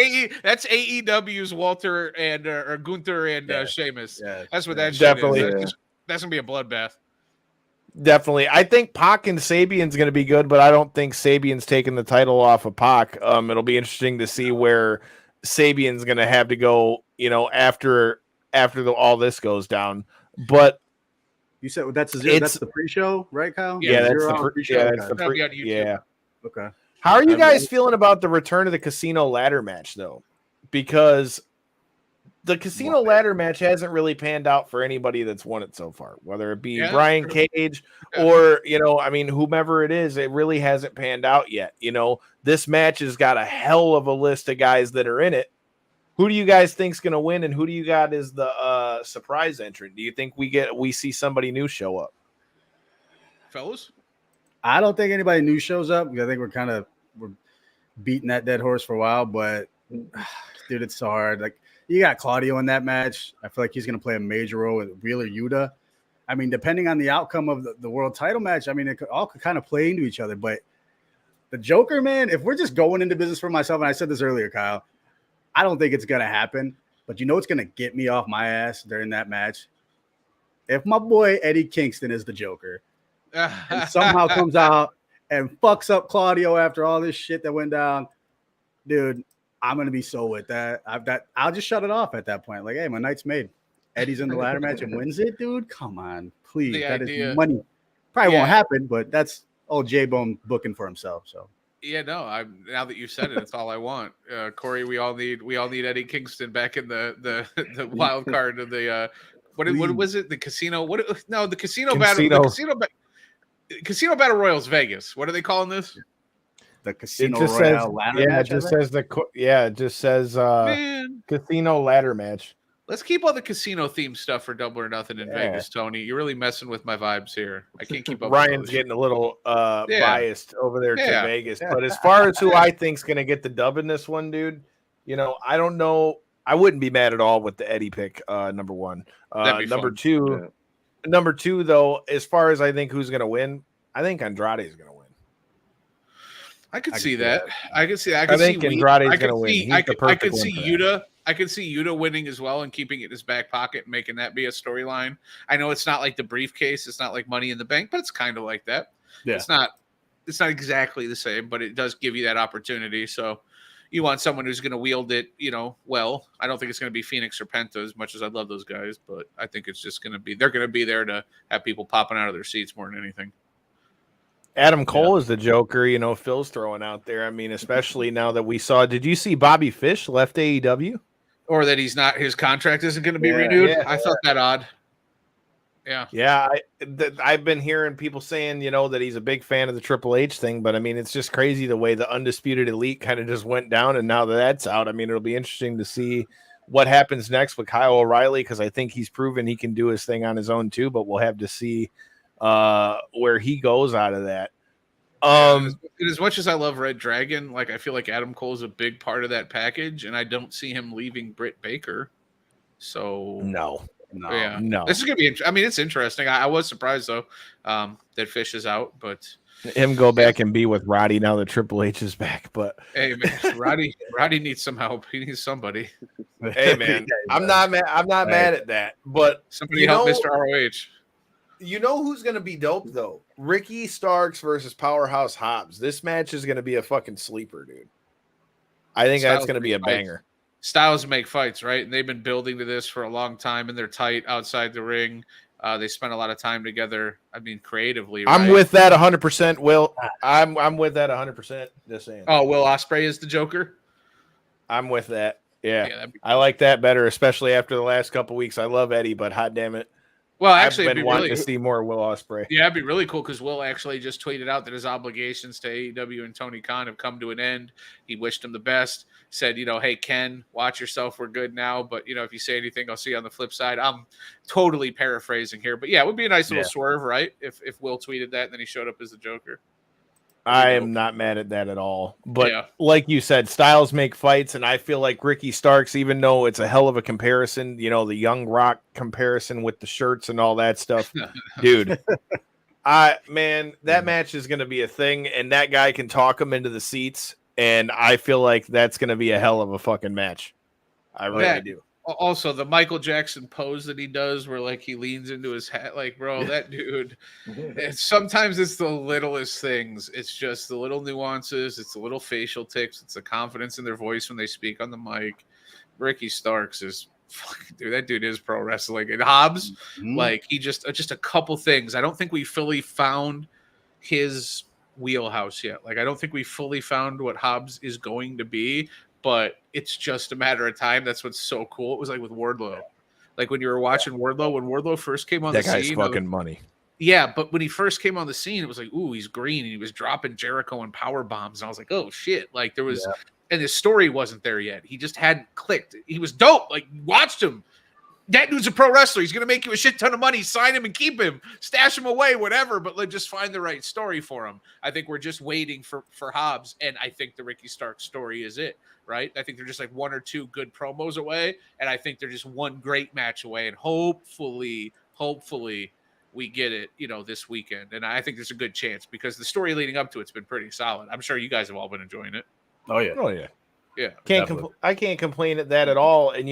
AEW's Walter and or Gunther and Sheamus. Yeah, that's what that definitely shit is. That's gonna be a bloodbath. Definitely. I think Pac and Sabian's going to be good, but I don't think Sabian's taking the title off of Pac. It'll be interesting to see where Sabian's going to have to go, after all this goes down. But you said that's the pre-show, right, Kyle? Yeah, that's the pre-show. Yeah. Okay. How are you guys feeling about the return of the casino ladder match, though? Because the casino ladder match hasn't really panned out for anybody that's won it so far, whether it be Brian Cage or, whomever it is, it really hasn't panned out yet. This match has got a hell of a list of guys that are in it. Who do you guys think's going to win, and who do you got as the surprise entrant? Do you think we see somebody new show up? Fellas? I don't think anybody new shows up. I think we're beating that dead horse for a while, but dude, it's so hard. Like, you got Claudio in that match. I feel like he's going to play a major role with Wheeler Yuta. I mean, depending on the outcome of the world title match, I mean, it could kind of play into each other. But the Joker, man, if we're just going into business for myself, and I said this earlier, Kyle, I don't think it's going to happen. But what's going to get me off my ass during that match? If my boy Eddie Kingston is the Joker and somehow comes out and fucks up Claudio after all this shit that went down, dude, I'm going to be so with that. I'll just shut it off at that point. Like, hey, my night's made. Eddie's in the ladder match and wins it, dude. Come on, please. That is money. Probably won't happen, but that's old J-Bone booking for himself. So yeah, no. Now that you've said it, it's all I want. Corey, we all need Eddie Kingston back in the wild card of the what was it? The casino? The casino battle. The casino battle royals Vegas. What are they calling this? The Casino Royale ladder match. It just says casino ladder match. Let's keep all the casino themed stuff for Double or Nothing in Vegas, Tony. You're really messing with my vibes here. I can't keep up. Ryan's getting a little biased over there to Vegas. But as far as who I think's going to get the dub in this one, dude, I don't know. I wouldn't be mad at all with the Eddie pick, number one. Number two, though, as far as I think who's going to win, I think Andrade is going to win. I could see that. I could see. I think Andrade's going to win. He's the perfect I could one see for that. Yuta. I could see Yuta winning as well and keeping it in his back pocket and making that be a storyline. I know it's not like the briefcase. It's not like Money in the Bank, but it's kind of like that. Yeah. It's not exactly the same, but it does give you that opportunity. So you want someone who's going to wield it, well. I don't think it's going to be Phoenix or Penta as much as I love those guys, but I think it's just going to be, they're going to be there to have people popping out of their seats more than anything. Adam Cole is the Joker, Phil's throwing out there. I mean, especially now that we saw, did you see Bobby Fish left AEW? Or that his contract isn't going to be renewed? Yeah. I felt that odd. Yeah. Yeah. I've been hearing people saying, that he's a big fan of the Triple H thing, but I mean, it's just crazy the way the Undisputed Elite kind of just went down. And now that that's out, I mean, it'll be interesting to see what happens next with Kyle O'Reilly, because I think he's proven he can do his thing on his own too, but we'll have to see where he goes out of that. As much as I love Red Dragon, I feel like Adam Cole is a big part of that package, and I don't see him leaving Britt Baker. So no. This is gonna be. I mean, it's interesting. I was surprised though that Fish is out, but him go back and be with Roddy now that Triple H is back. But hey, man, Roddy needs some help. He needs somebody. Hey, man, I'm not mad at that. But somebody help Mr. ROH. You know who's going to be dope, though? Ricky Starks versus Powerhouse Hobbs. This match is going to be a fucking sleeper, dude. I think that's going to be a banger. Styles make fights, right? And they've been building to this for a long time, and they're tight outside the ring. They spend a lot of time together. I mean, creatively. Right? I'm with that 100%, Will. I'm with that 100%. Just saying. Oh, Will Ospreay is the Joker? I'm with that. Yeah I like that better, especially after the last couple weeks. I love Eddie, but hot damn it. Well, actually, I've been wanting to see more Will Ospreay. Yeah, it'd be really cool because Will actually just tweeted out that his obligations to AEW and Tony Khan have come to an end. He wished him the best. Said, hey, Ken, watch yourself. We're good now. But, if you say anything, I'll see you on the flip side. I'm totally paraphrasing here. But, yeah, it would be a nice little swerve, right, if Will tweeted that and then he showed up as the Joker. I am not mad at that at all. But like you said, styles make fights, and I feel like Ricky Starks, even though it's a hell of a comparison, the Young Rock comparison with the shirts and all that stuff, dude. That match is going to be a thing, and that guy can talk him into the seats, and I feel like that's going to be a hell of a fucking match. I really do. Also, the Michael Jackson pose that he does where, he leans into his hat. Bro, that dude. Sometimes it's the littlest things. It's just the little nuances. It's the little facial tics. It's the confidence in their voice when they speak on the mic. Ricky Starks is dude. That dude is pro wrestling. And Hobbs, he just a couple things. I don't think we fully found his wheelhouse yet. I don't think we fully found what Hobbs is going to be. But it's just a matter of time. That's what's so cool. It was with Wardlow. When you were watching Wardlow, when Wardlow first came on the scene. That guy's fucking money. Yeah, but when he first came on the scene, it was ooh, he's green. And he was dropping Jericho and power bombs. And I was like, oh, shit. There was, and his story wasn't there yet. He just hadn't clicked. He was dope. Watched him. That dude's a pro wrestler. He's going to make you a shit ton of money. Sign him and keep him. Stash him away, whatever. But just find the right story for him. I think we're just waiting for Hobbs. And I think the Ricky Starks story is it, right? I think they're just one or two good promos away. And I think they're just one great match away. And hopefully we get it, this weekend. And I think there's a good chance because the story leading up to it's been pretty solid. I'm sure you guys have all been enjoying it. Oh, yeah. Yeah, I can't complain at that at all. And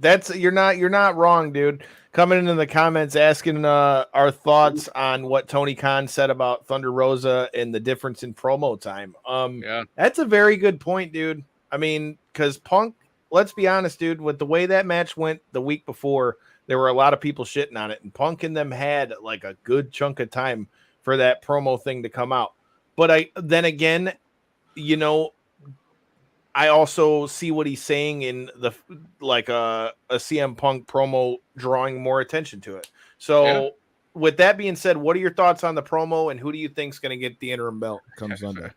that's you're not wrong, dude. Coming into the comments asking our thoughts on what Tony Khan said about Thunder Rosa and the difference in promo time. That's a very good point, dude. I mean, because Punk, let's be honest, dude, with the way that match went the week before, there were a lot of people shitting on it, and Punk and them had a good chunk of time for that promo thing to come out. But then again, I also see what he's saying in the a CM Punk promo drawing more attention to it. So with that being said, what are your thoughts on the promo and who do you think is going to get the interim belt come Sunday?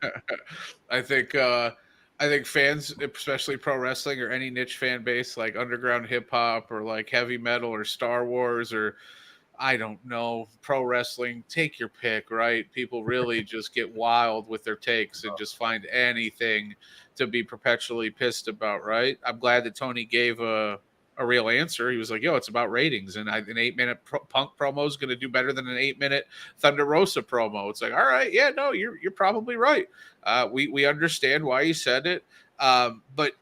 I think fans, especially pro wrestling or any niche fan base like underground hip hop or heavy metal or Star Wars or I don't know, pro wrestling, take your pick, right? People really just get wild with their takes and just find anything to be perpetually pissed about, right? I'm glad that Tony gave a a real answer. He was like, yo, it's about ratings. And an 8-minute Punk promo is going to do better than an 8-minute Thunder Rosa promo. It's like, all right, yeah, no, you're probably right. We understand why he said it. But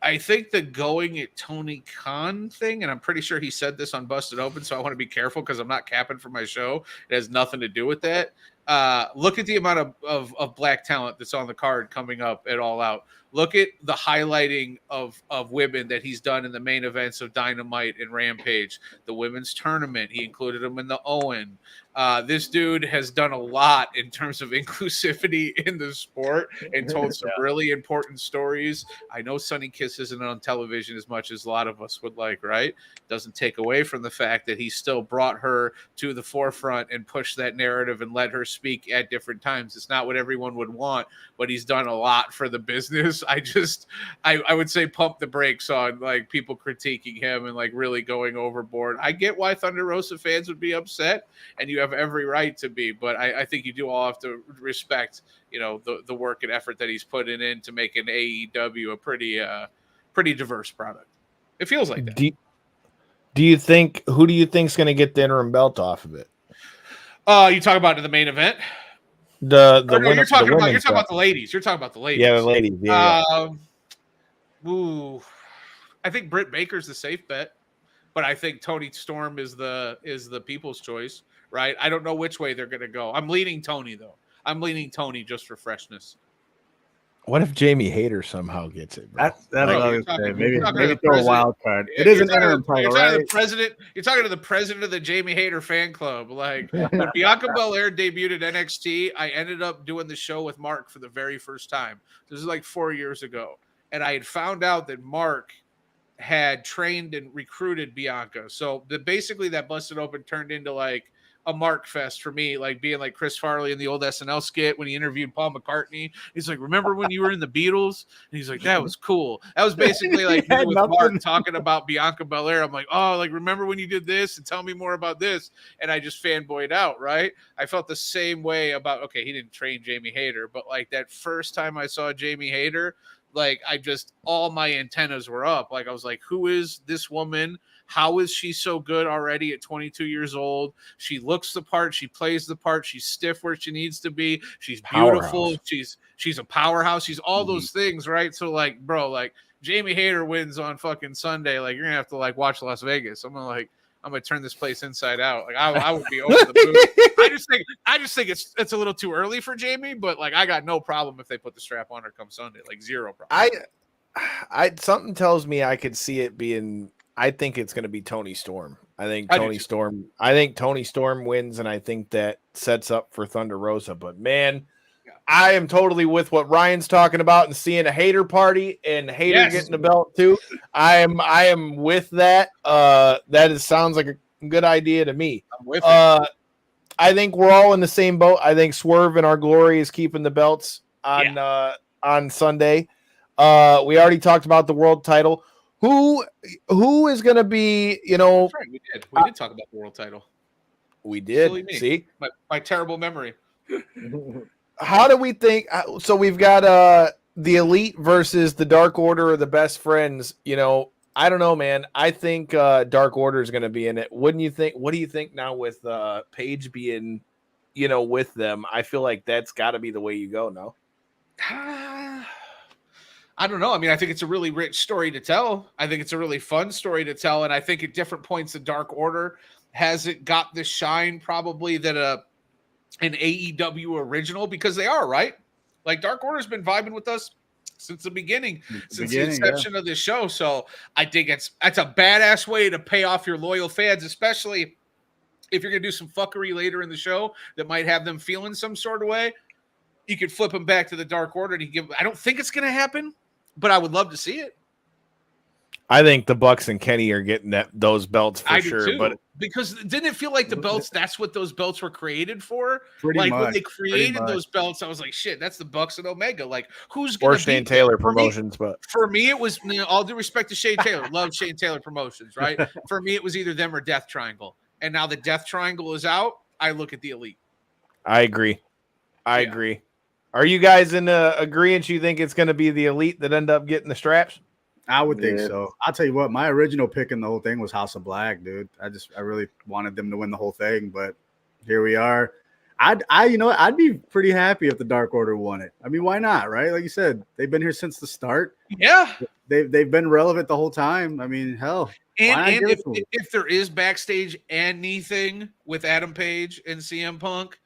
I think the going at Tony Khan thing, and I'm pretty sure he said this on Busted Open, so I want to be careful because I'm not capping for my show. It has nothing to do with that. Look at the amount of black talent that's on the card coming up at All Out. Look at the highlighting of women that he's done in the main events of Dynamite and Rampage. The women's tournament, he included them in the Owen. This dude has done a lot in terms of inclusivity in the sport and told some really important stories. I know Sonny Kiss isn't on television as much as a lot of us would like, right? Doesn't take away from the fact that he still brought her to the forefront and pushed that narrative and let her speak at different times. It's not what everyone would want, but he's done a lot for the business. I would say pump the brakes on like people critiquing him and like really going overboard. I get why Thunder Rosa fans would be upset, and you have every right to be, but I think you do all have to respect, the work and effort that he's putting in to make an AEW a pretty diverse product. It feels like that. Who do you think's going to get the interim belt off of it? You talk about in the main event? You're talking about the ladies. You're talking about the ladies. Yeah, the ladies. Yeah. I think Britt Baker's the safe bet, but I think Tony Storm is the people's choice, right? I don't know which way they're going to go. I'm leaning Tony though. I'm leaning Tony just for freshness. What if Jamie Hayter somehow gets it? Maybe throw a wild card. It is an interim title, right? You're talking to the president of the Jamie Hayter fan club. Like when Bianca Belair debuted at NXT, I ended up doing the show with Mark for the very first time. This is like 4 years ago, and I had found out that Mark had trained and recruited Bianca. So basically that Busted Open turned into like a Mark fest for me, like being like Chris Farley in the old SNL skit when he interviewed Paul McCartney. He's like, remember when you were in the Beatles? And he's like, that was cool. That was basically like me with Mark talking about Bianca Belair. I'm like, oh, like remember when you did this and tell me more about this. And I just fanboyed out, right? I felt the same way about, okay, he didn't train Jamie Hayter, but like that first time I saw Jamie Hayter, like all my antennas were up. Like I was like, who is this woman? How is she so good already at 22 years old? She looks the part. She plays the part. She's stiff where she needs to be. She's beautiful. Powerhouse. She's a powerhouse. She's all those things, right? So like, bro, like Jamie Hayter wins on fucking Sunday. Like you're gonna have to like watch Las Vegas. I'm gonna turn this place inside out. Like I would be over the moon. I just think it's a little too early for Jamie, but like I got no problem if they put the strap on her come Sunday. Like zero problem. I something tells me I could see it being. I think it's going to be Tony Storm. I think Tony Storm wins, and I think that sets up for Thunder Rosa. But man, I am totally with what Ryan's talking about and seeing a Hayter party and Hayter getting the belt too. I am with that. Sounds like a good idea to me. I'm with it. I think we're all in the same boat. I think Swerve and Our Glory is keeping the belts on Sunday. We already talked about the world title. Who is going to be, That's right, we did talk about the world title. We did. See? My terrible memory. How do we think? So we've got the Elite versus the Dark Order or the Best Friends. I don't know, man. I think Dark Order is going to be in it. Wouldn't you think? What do you think now with Paige being, with them? I feel like that's got to be the way you go, no? I don't know. I mean, I think it's a really rich story to tell. I think it's a really fun story to tell. And I think at different points, the Dark Order hasn't got the shine probably that an AEW original, because they are, right? Like Dark Order's been vibing with us since the beginning, the inception of this show. So I think that's a badass way to pay off your loyal fans, especially if you're going to do some fuckery later in the show that might have them feeling some sort of way. You could flip them back to the Dark Order and I don't think it's going to happen, but I would love to see it. I think the Bucks and Kenny are getting those belts for sure. Too, but because didn't it feel like the belts? That's what those belts were created for. Pretty much. When they created those belts, I was like, "Shit, that's the Bucks and Omega." Like, who's going to Shane Taylor Promotions? But for me, it was all due respect to Shane Taylor. Love Shane Taylor Promotions, right? For me, it was either them or Death Triangle. And now the Death Triangle is out. I look at the Elite. I agree. I agree. Are you guys in agreement? You think it's going to be the Elite that end up getting the straps? I would think so. I'll tell you what, my original pick in the whole thing was House of Black, dude. I really wanted them to win the whole thing, but here we are. I'd be pretty happy if the Dark Order won it. I mean, why not, right? Like you said, they've been here since the start. Yeah. They've been relevant the whole time. I mean, hell. And if there is backstage anything with Adam Page and CM Punk,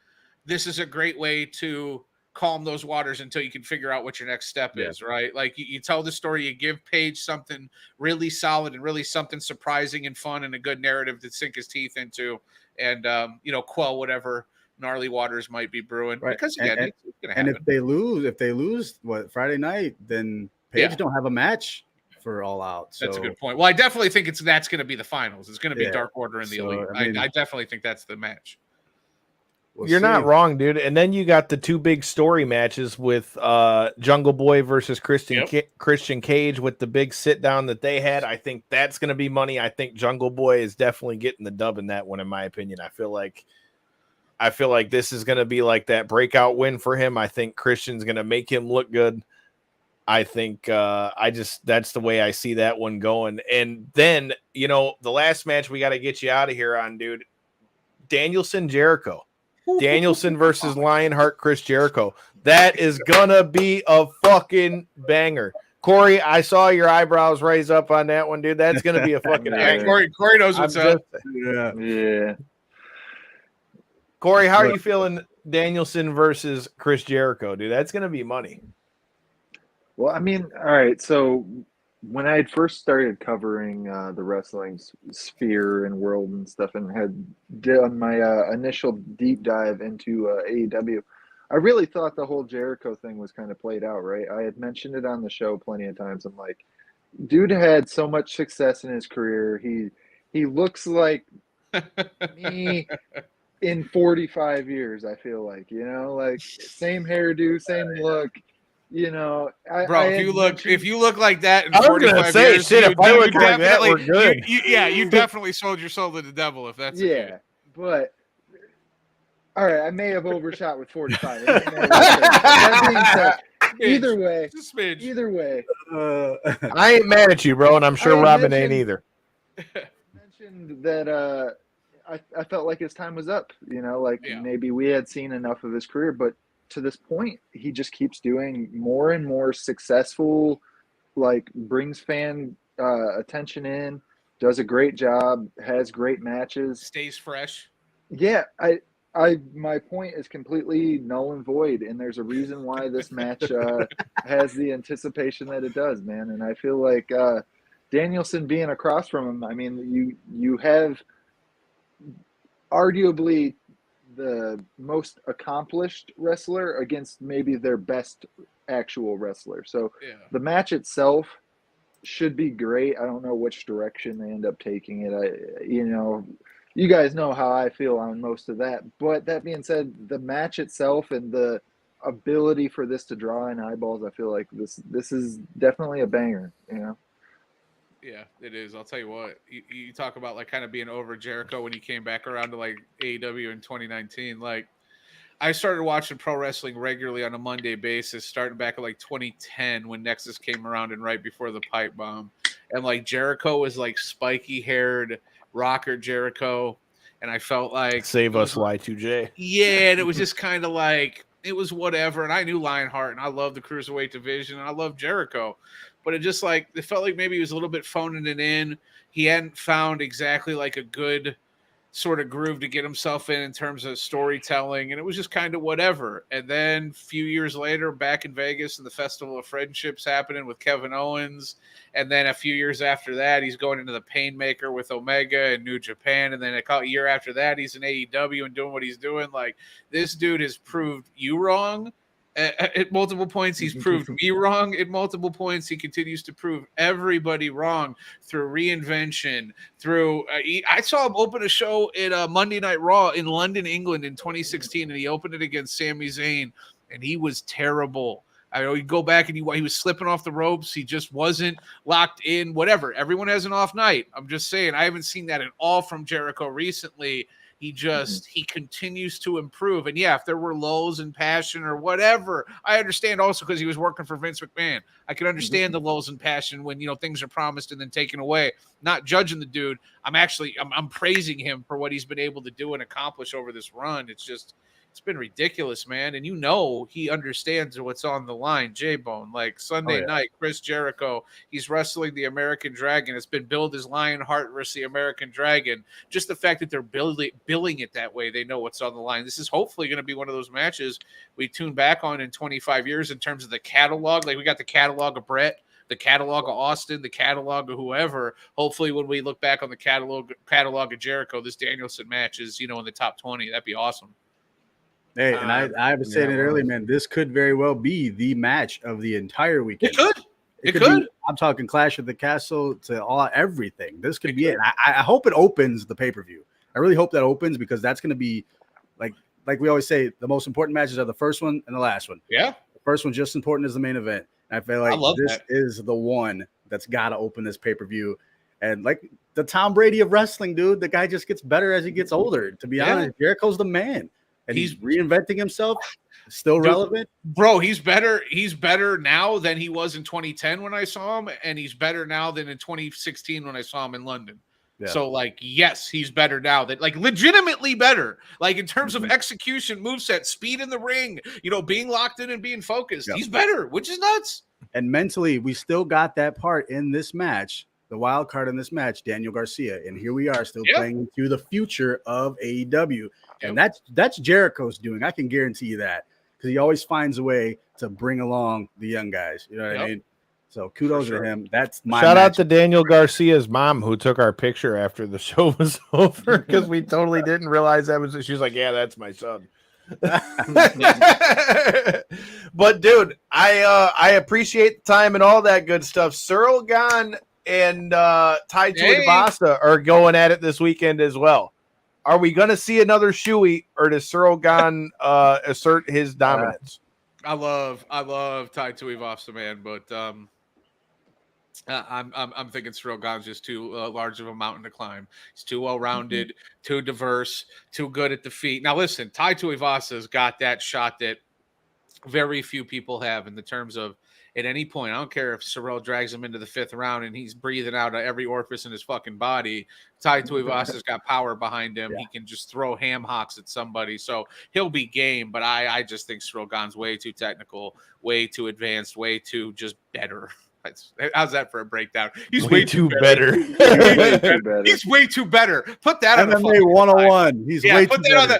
this is a great way to calm those waters until you can figure out what your next step is, right? Like you tell the story, you give Page something really solid and really something surprising and fun and a good narrative to sink his teeth into and, quell whatever gnarly waters might be brewing. Right. Because again, it's going to happen. And if they lose Friday night, then Page don't have a match for All Out. So. That's a good point. Well, I definitely think that's going to be the finals. It's going to be Dark Order and the Elite. I definitely think that's the match. You're not wrong, dude. And then you got the two big story matches with Jungle Boy versus Christian Cage with the big sit down that they had. I think that's going to be money. I think Jungle Boy is definitely getting the dub in that one, in my opinion. I feel like this is going to be like that breakout win for him. I think Christian's going to make him look good. I think that's the way I see that one going. And then, the last match we got to get you out of here on, dude. Danielson Jericho. Danielson versus Lionheart Chris Jericho. That is gonna be a fucking banger. Corey, I saw your eyebrows raise up on that one, dude. That's gonna be a fucking banger. Corey knows what's up. Yeah. Corey, how are you feeling Danielson versus Chris Jericho, dude? That's gonna be money. Well, I mean, all right, so when I had first started covering the wrestling sphere and world and stuff and had done my initial deep dive into AEW, I really thought the whole Jericho thing was kind of played out, right? I had mentioned it on the show plenty of times. I'm like, dude had so much success in his career. He looks like me in 45 years, I feel like, like same hairdo, same look. If you look like that in 45 years, shit, if I look like that, we're good. You definitely sold your soul to the devil if that's but all right, I may have overshot with 45. That being said, either way, I ain't mad at you, bro, and I'm sure Robin ain't either. Mentioned that I felt like his time was up. Maybe we had seen enough of his career, but to this point, he just keeps doing more and more successful, brings fan attention in, does a great job, has great matches, stays fresh. Yeah, my point is completely null and void, and there's a reason why this match has the anticipation that it does, man. And I feel like Danielson being across from him, I mean, you have arguably the most accomplished wrestler against maybe their best actual wrestler. So the match itself should be great. I don't know which direction they end up taking it. You guys know how I feel on most of that. But that being said, the match itself and the ability for this to draw in eyeballs, I feel like this is definitely a banger, Yeah, it is. I'll tell you what. You talk about kind of being over Jericho when he came back around to AEW in 2019. I started watching pro wrestling regularly on a Monday basis, starting back in 2010 when Nexus came around and right before the pipe bomb. And Jericho was spiky haired rocker Jericho, and I felt like save us Y2J. Yeah, and it was just kind of it was whatever. And I knew Lionheart, and I love the cruiserweight division, and I love Jericho. But it just it felt like maybe he was a little bit phoning it in. He hadn't found exactly a good sort of groove to get himself in terms of storytelling. And it was just kind of whatever. And then a few years later, back in Vegas and the Festival of Friendships happening with Kevin Owens. And then a few years after that, he's going into the Painmaker with Omega and New Japan. And then a year after that, he's in AEW and doing what he's doing. This dude has proved you wrong. At multiple points, he's proved me wrong. At multiple points, he continues to prove everybody wrong through reinvention. I saw him open a show at Monday Night Raw in London, England in 2016, and he opened it against Sami Zayn, and he was terrible. You go back and he was slipping off the ropes. He just wasn't locked in, whatever. Everyone has an off night. I'm just saying, I haven't seen that at all from Jericho recently. He continues to improve. And yeah, if there were lulls in passion or whatever, I understand also because he was working for Vince McMahon. I can understand the lulls in passion when, things are promised and then taken away. Not judging the dude. I'm praising him for what he's been able to do and accomplish over this run. It's been ridiculous, man. And he understands what's on the line. J-Bone, like Sunday night, Chris Jericho, he's wrestling the American Dragon. It's been billed as Lionheart versus the American Dragon. Just the fact that they're billing it that way, they know what's on the line. This is hopefully going to be one of those matches we tune back on in 25 years in terms of the catalog. Like we got the catalog of Brett, the catalog of Austin, the catalog of whoever. Hopefully when we look back on the catalog of Jericho, this Danielson match is, in the top 20. That'd be awesome. Hey, and I was saying it earlier, man. This could very well be the match of the entire weekend. It could. I'm talking Clash at the Castle to everything. This could be it. I hope it opens the pay-per-view. I really hope that opens because that's going to be like we always say, the most important matches are the first one and the last one. Yeah. The first one's just as important as the main event. And I feel like this is the one that's got to open this pay-per-view. And like the Tom Brady of wrestling, dude, the guy just gets better as he gets older. To be honest, Jericho's the man. And he's reinventing himself, still relevant. Bro, he's better. He's better now than he was in 2010 when I saw him, and he's better now than in 2016 when I saw him in London. Yeah. So, yes, he's better now. That legitimately better. Like in terms of execution, moveset, speed in the ring, being locked in and being focused. Yeah. He's better, which is nuts. And mentally, we still got that part in this match. The wild card in this match, Daniel Garcia. And here we are still playing into the future of AEW. And that's Jericho's doing. I can guarantee you that because he always finds a way to bring along the young guys. You know what I mean? So kudos to him. That's my shout out to Daniel Garcia's mom who took our picture after the show was over because we totally didn't realize that was. She was like, "Yeah, that's my son." But dude, I appreciate the time and all that good stuff. Cyril Gane and Tai Tuivasa are going at it this weekend as well. Are we going to see another shoey, or does Cyril Gane assert his dominance? I love Tai Tuivasa, man, but I'm thinking Cyril Gane's just too large of a mountain to climb. He's too well-rounded, too diverse, too good at the feet. Now, listen, Tai Tuivasa's got that shot that very few people have in the terms of at any point. I don't care if Cyril drags him into the 5th round and he's breathing out of every orifice in his fucking body. Tai Tuivasa's got power behind him. He can just throw ham hocks at somebody. So he'll be game, but I just think Cyril Gane's way too technical, way too advanced, way too just better. How's that for a breakdown? He's way too better. He's way too better. Put that on the MMA 101. He's way too better.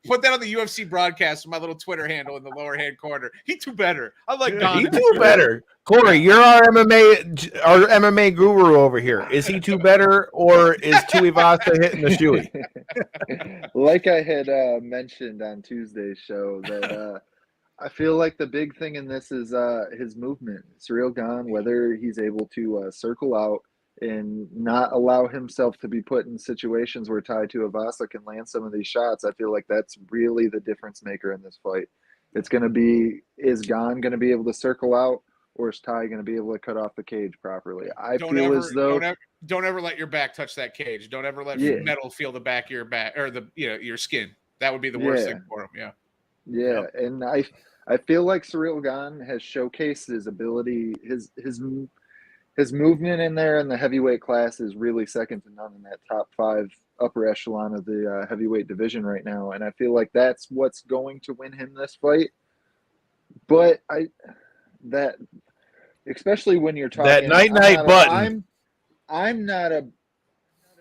Put that on the UFC broadcast with my little Twitter handle in the lower hand corner. He's too better. I like Gane. He's too better. Corey, you're our MMA guru over here. Is he too better, or is Tuivasa hitting the shoey? Like I had mentioned on Tuesday's show that I feel like the big thing in this is his movement. Cyril Gane, whether he's able to circle out and not allow himself to be put in situations where Tai Tuivasa can land some of these shots, I feel like that's really the difference maker in this fight. It's going to be, is Gane going to be able to circle out, or is Tai going to be able to cut off the cage properly? Don't ever let your back touch that cage. Don't ever let metal feel the back of your back or your skin. That would be the worst thing for him. Yeah. Yeah, and I feel like Cyril Gane has showcased his ability, his movement in there in the heavyweight class is really second to none in that top 5 upper echelon of the heavyweight division right now, and I feel like that's what's going to win him this fight. But especially when you're talking that night button. I'm not a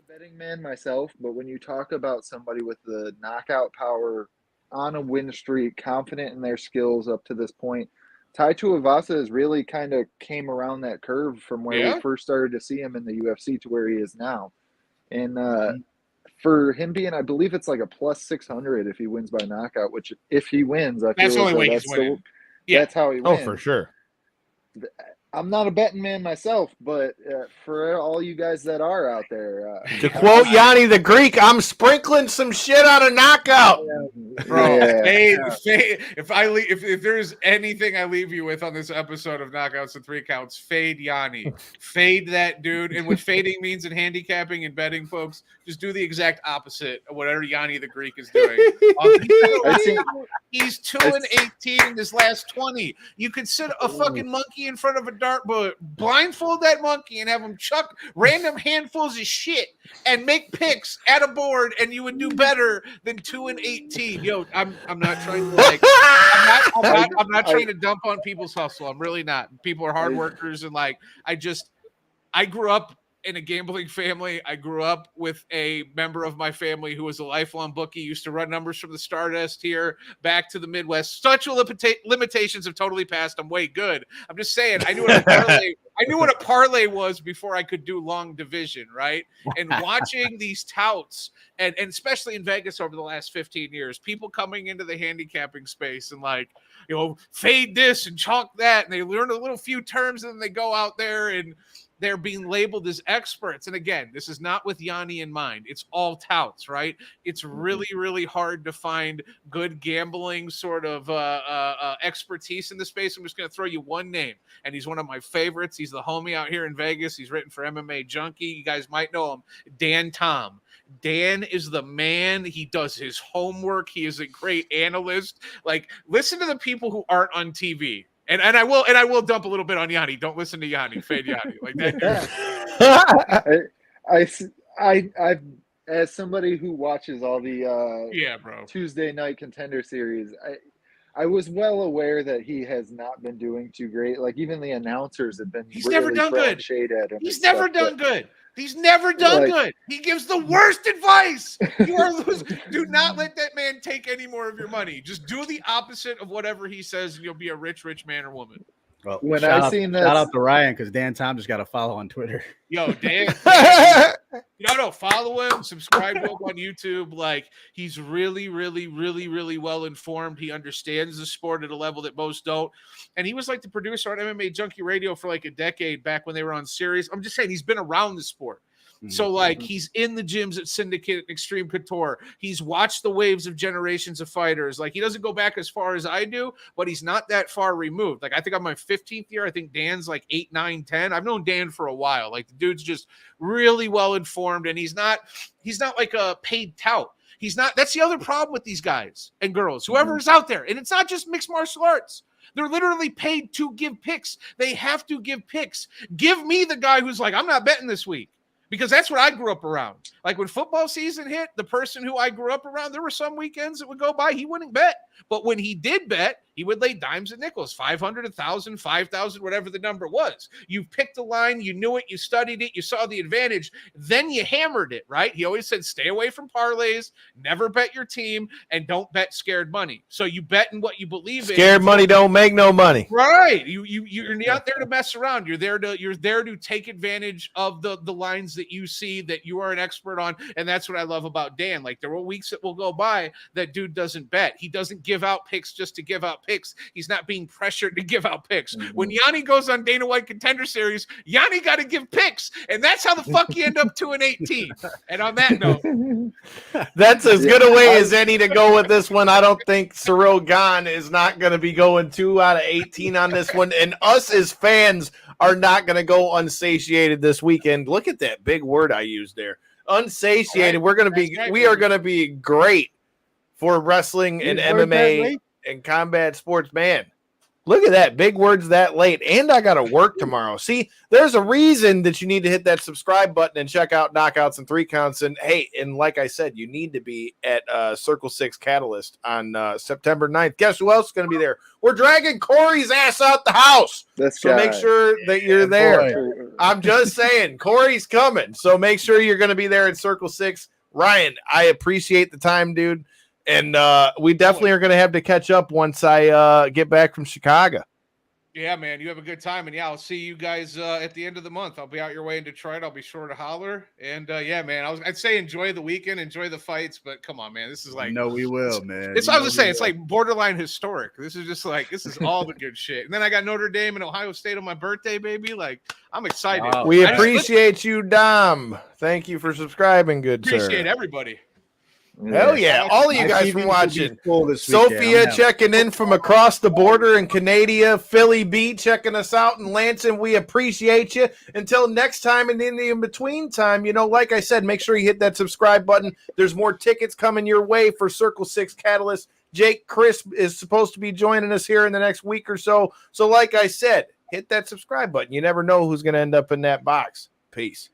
betting man myself, but when you talk about somebody with the knockout power on a win streak, confident in their skills up to this point, Tai Tuivasa has really kind of came around that curve from where we first started to see him in the UFC to where he is now. And for him being, I believe it's like a plus 600 if he wins by knockout, which if he wins, I feel that's the only way he's winning. That's how he wins. Oh, for sure. I'm not a betting man myself, but for all you guys that are out there, to quote Yanni the Greek, I'm sprinkling some shit on a knockout. Bro, Yeah. fade. If there's anything I leave you with on this episode of Knockouts and Three Counts, fade Yanni. Fade that dude. And what fading means in handicapping and betting, folks, just do the exact opposite of whatever Yanni the Greek is doing. He's 2-18 in his last 20. You could sit a fucking monkey in front of a dartboard, blindfold that monkey, and have him chuck random handfuls of shit and make picks at a board, and you would do better than 2-18. Yo, I'm not trying to like I'm not trying to dump on people's hustle. I'm really not. People are hard workers, and like I grew up in a gambling family. I grew up with a member of my family who was a lifelong bookie, used to run numbers from the Stardust here back to the Midwest. Statute of limitations have totally passed. I'm way good. I'm just saying, I knew what a parlay was before I could do long division, right? And watching these touts, and especially in Vegas over the last 15 years, people coming into the handicapping space and like, you know, fade this and chalk that, and they learn a little few terms, and then they go out there and they're being labeled as experts. And again, this is not with Yanni in mind. It's all touts, right? It's really, really hard to find good gambling sort of expertise in the space. I'm just going to throw you one name, and he's one of my favorites. He's the homie out here in Vegas. He's written for MMA Junkie. You guys might know him. Dan Tom. Dan is the man. He does his homework. He is a great analyst. Like, listen to the people who aren't on TV. And I will dump a little bit on Yanni. Don't listen to Yanni. Fade Yanni. Like that. I as somebody who watches all the bro, Tuesday night contender series, I was well aware that he has not been doing too great. Like even the announcers have been never done good. Shade at him. He's never done good. He's never done good. He gives the worst advice. You are losing. Do not let that man take any more of your money. Just do the opposite of whatever he says, and you'll be a rich, rich man or woman. Well, when shout out to Ryan, because Dan Tom just got a follow on Twitter. Yo, Dan, follow him, subscribe to him on YouTube. Like, he's really, really, really, really well informed. He understands the sport at a level that most don't. And he was like the producer on MMA Junkie Radio for like a decade back when they were on Sirius. I'm just saying, he's been around the sport. So, like, he's in the gyms at Syndicate and Extreme Couture. He's watched the waves of generations of fighters. Like, he doesn't go back as far as I do, but he's not that far removed. Like, I think I'm my 15th year. I think Dan's like 8, 9, 10. I've known Dan for a while. Like, the dude's just really well informed, and he's not like a paid tout. He's not. That's the other problem with these guys and girls, whoever is out there. And it's not just mixed martial arts. They're literally paid to give picks. They have to give picks. Give me the guy who's like, I'm not betting this week. Because that's what I grew up around. Like when football season hit, the person who I grew up around, there were some weekends that would go by, he wouldn't bet. But when he did bet, he would lay dimes and nickels, 500, 1,000, 5,000, whatever the number was. You picked the line, you knew it, you studied it, you saw the advantage, then you hammered it, right? He always said, stay away from parlays, never bet your team, and don't bet scared money. So you bet in what you believe in. Scared money don't make no money. Right. You're not there to mess around. You're there to take advantage of the lines that you see that you are an expert on. And that's what I love about Dan. Like, there were weeks that will go by that dude doesn't bet. He doesn't give out picks just to give out picks. He's not being pressured to give out picks. When Yanni goes on Dana White Contender Series, Yanni got to give picks, and that's how the fuck you end up 2-18. And on that note, that's as good a way as any to go with this one. I don't think Cyril Gahn is not going to be going 2 out of 18 on this one, and us as fans are not going to go unsatiated this weekend. Look at that big word I used there. Unsatiated. Right. We are going to be great for wrestling and MMA and combat sports. Man, look at that. Big words that late. And I got to work tomorrow. See, there's a reason that you need to hit that subscribe button and check out Knockouts and Three Counts. And hey, and like I said, you need to be at Circle 6 Catalyst on September 9th. Guess who else is going to be there? We're dragging Corey's ass out the house. So make sure that you're there. Boy. I'm just saying, Corey's coming. So make sure you're going to be there at Circle 6. Ryan, I appreciate the time, dude. And we definitely are going to have to catch up once I get back from Chicago. Yeah, man, you have a good time, and I'll see you guys at the end of the month. I'll be out your way in Detroit. I'll be sure to holler, and yeah, man, I'd say enjoy the weekend, enjoy the fights, but come on, man, this is like, no, we will, man. It's I was saying, it's like borderline historic. This is just like this is all the good shit, and then I got Notre Dame and Ohio State on my birthday, baby. Like I'm excited. Wow. We appreciate you, Dom. Thank you for subscribing, good sir. Appreciate everybody. Hell yeah. All of you guys for watching. Sophia checking in from across the border in Canada. Philly B checking us out in Lansing. We appreciate you. Until next time and in the in-between time, like I said, make sure you hit that subscribe button. There's more tickets coming your way for Circle 6 Catalyst. Jake Crisp is supposed to be joining us here in the next week or so. So like I said, hit that subscribe button. You never know who's going to end up in that box. Peace.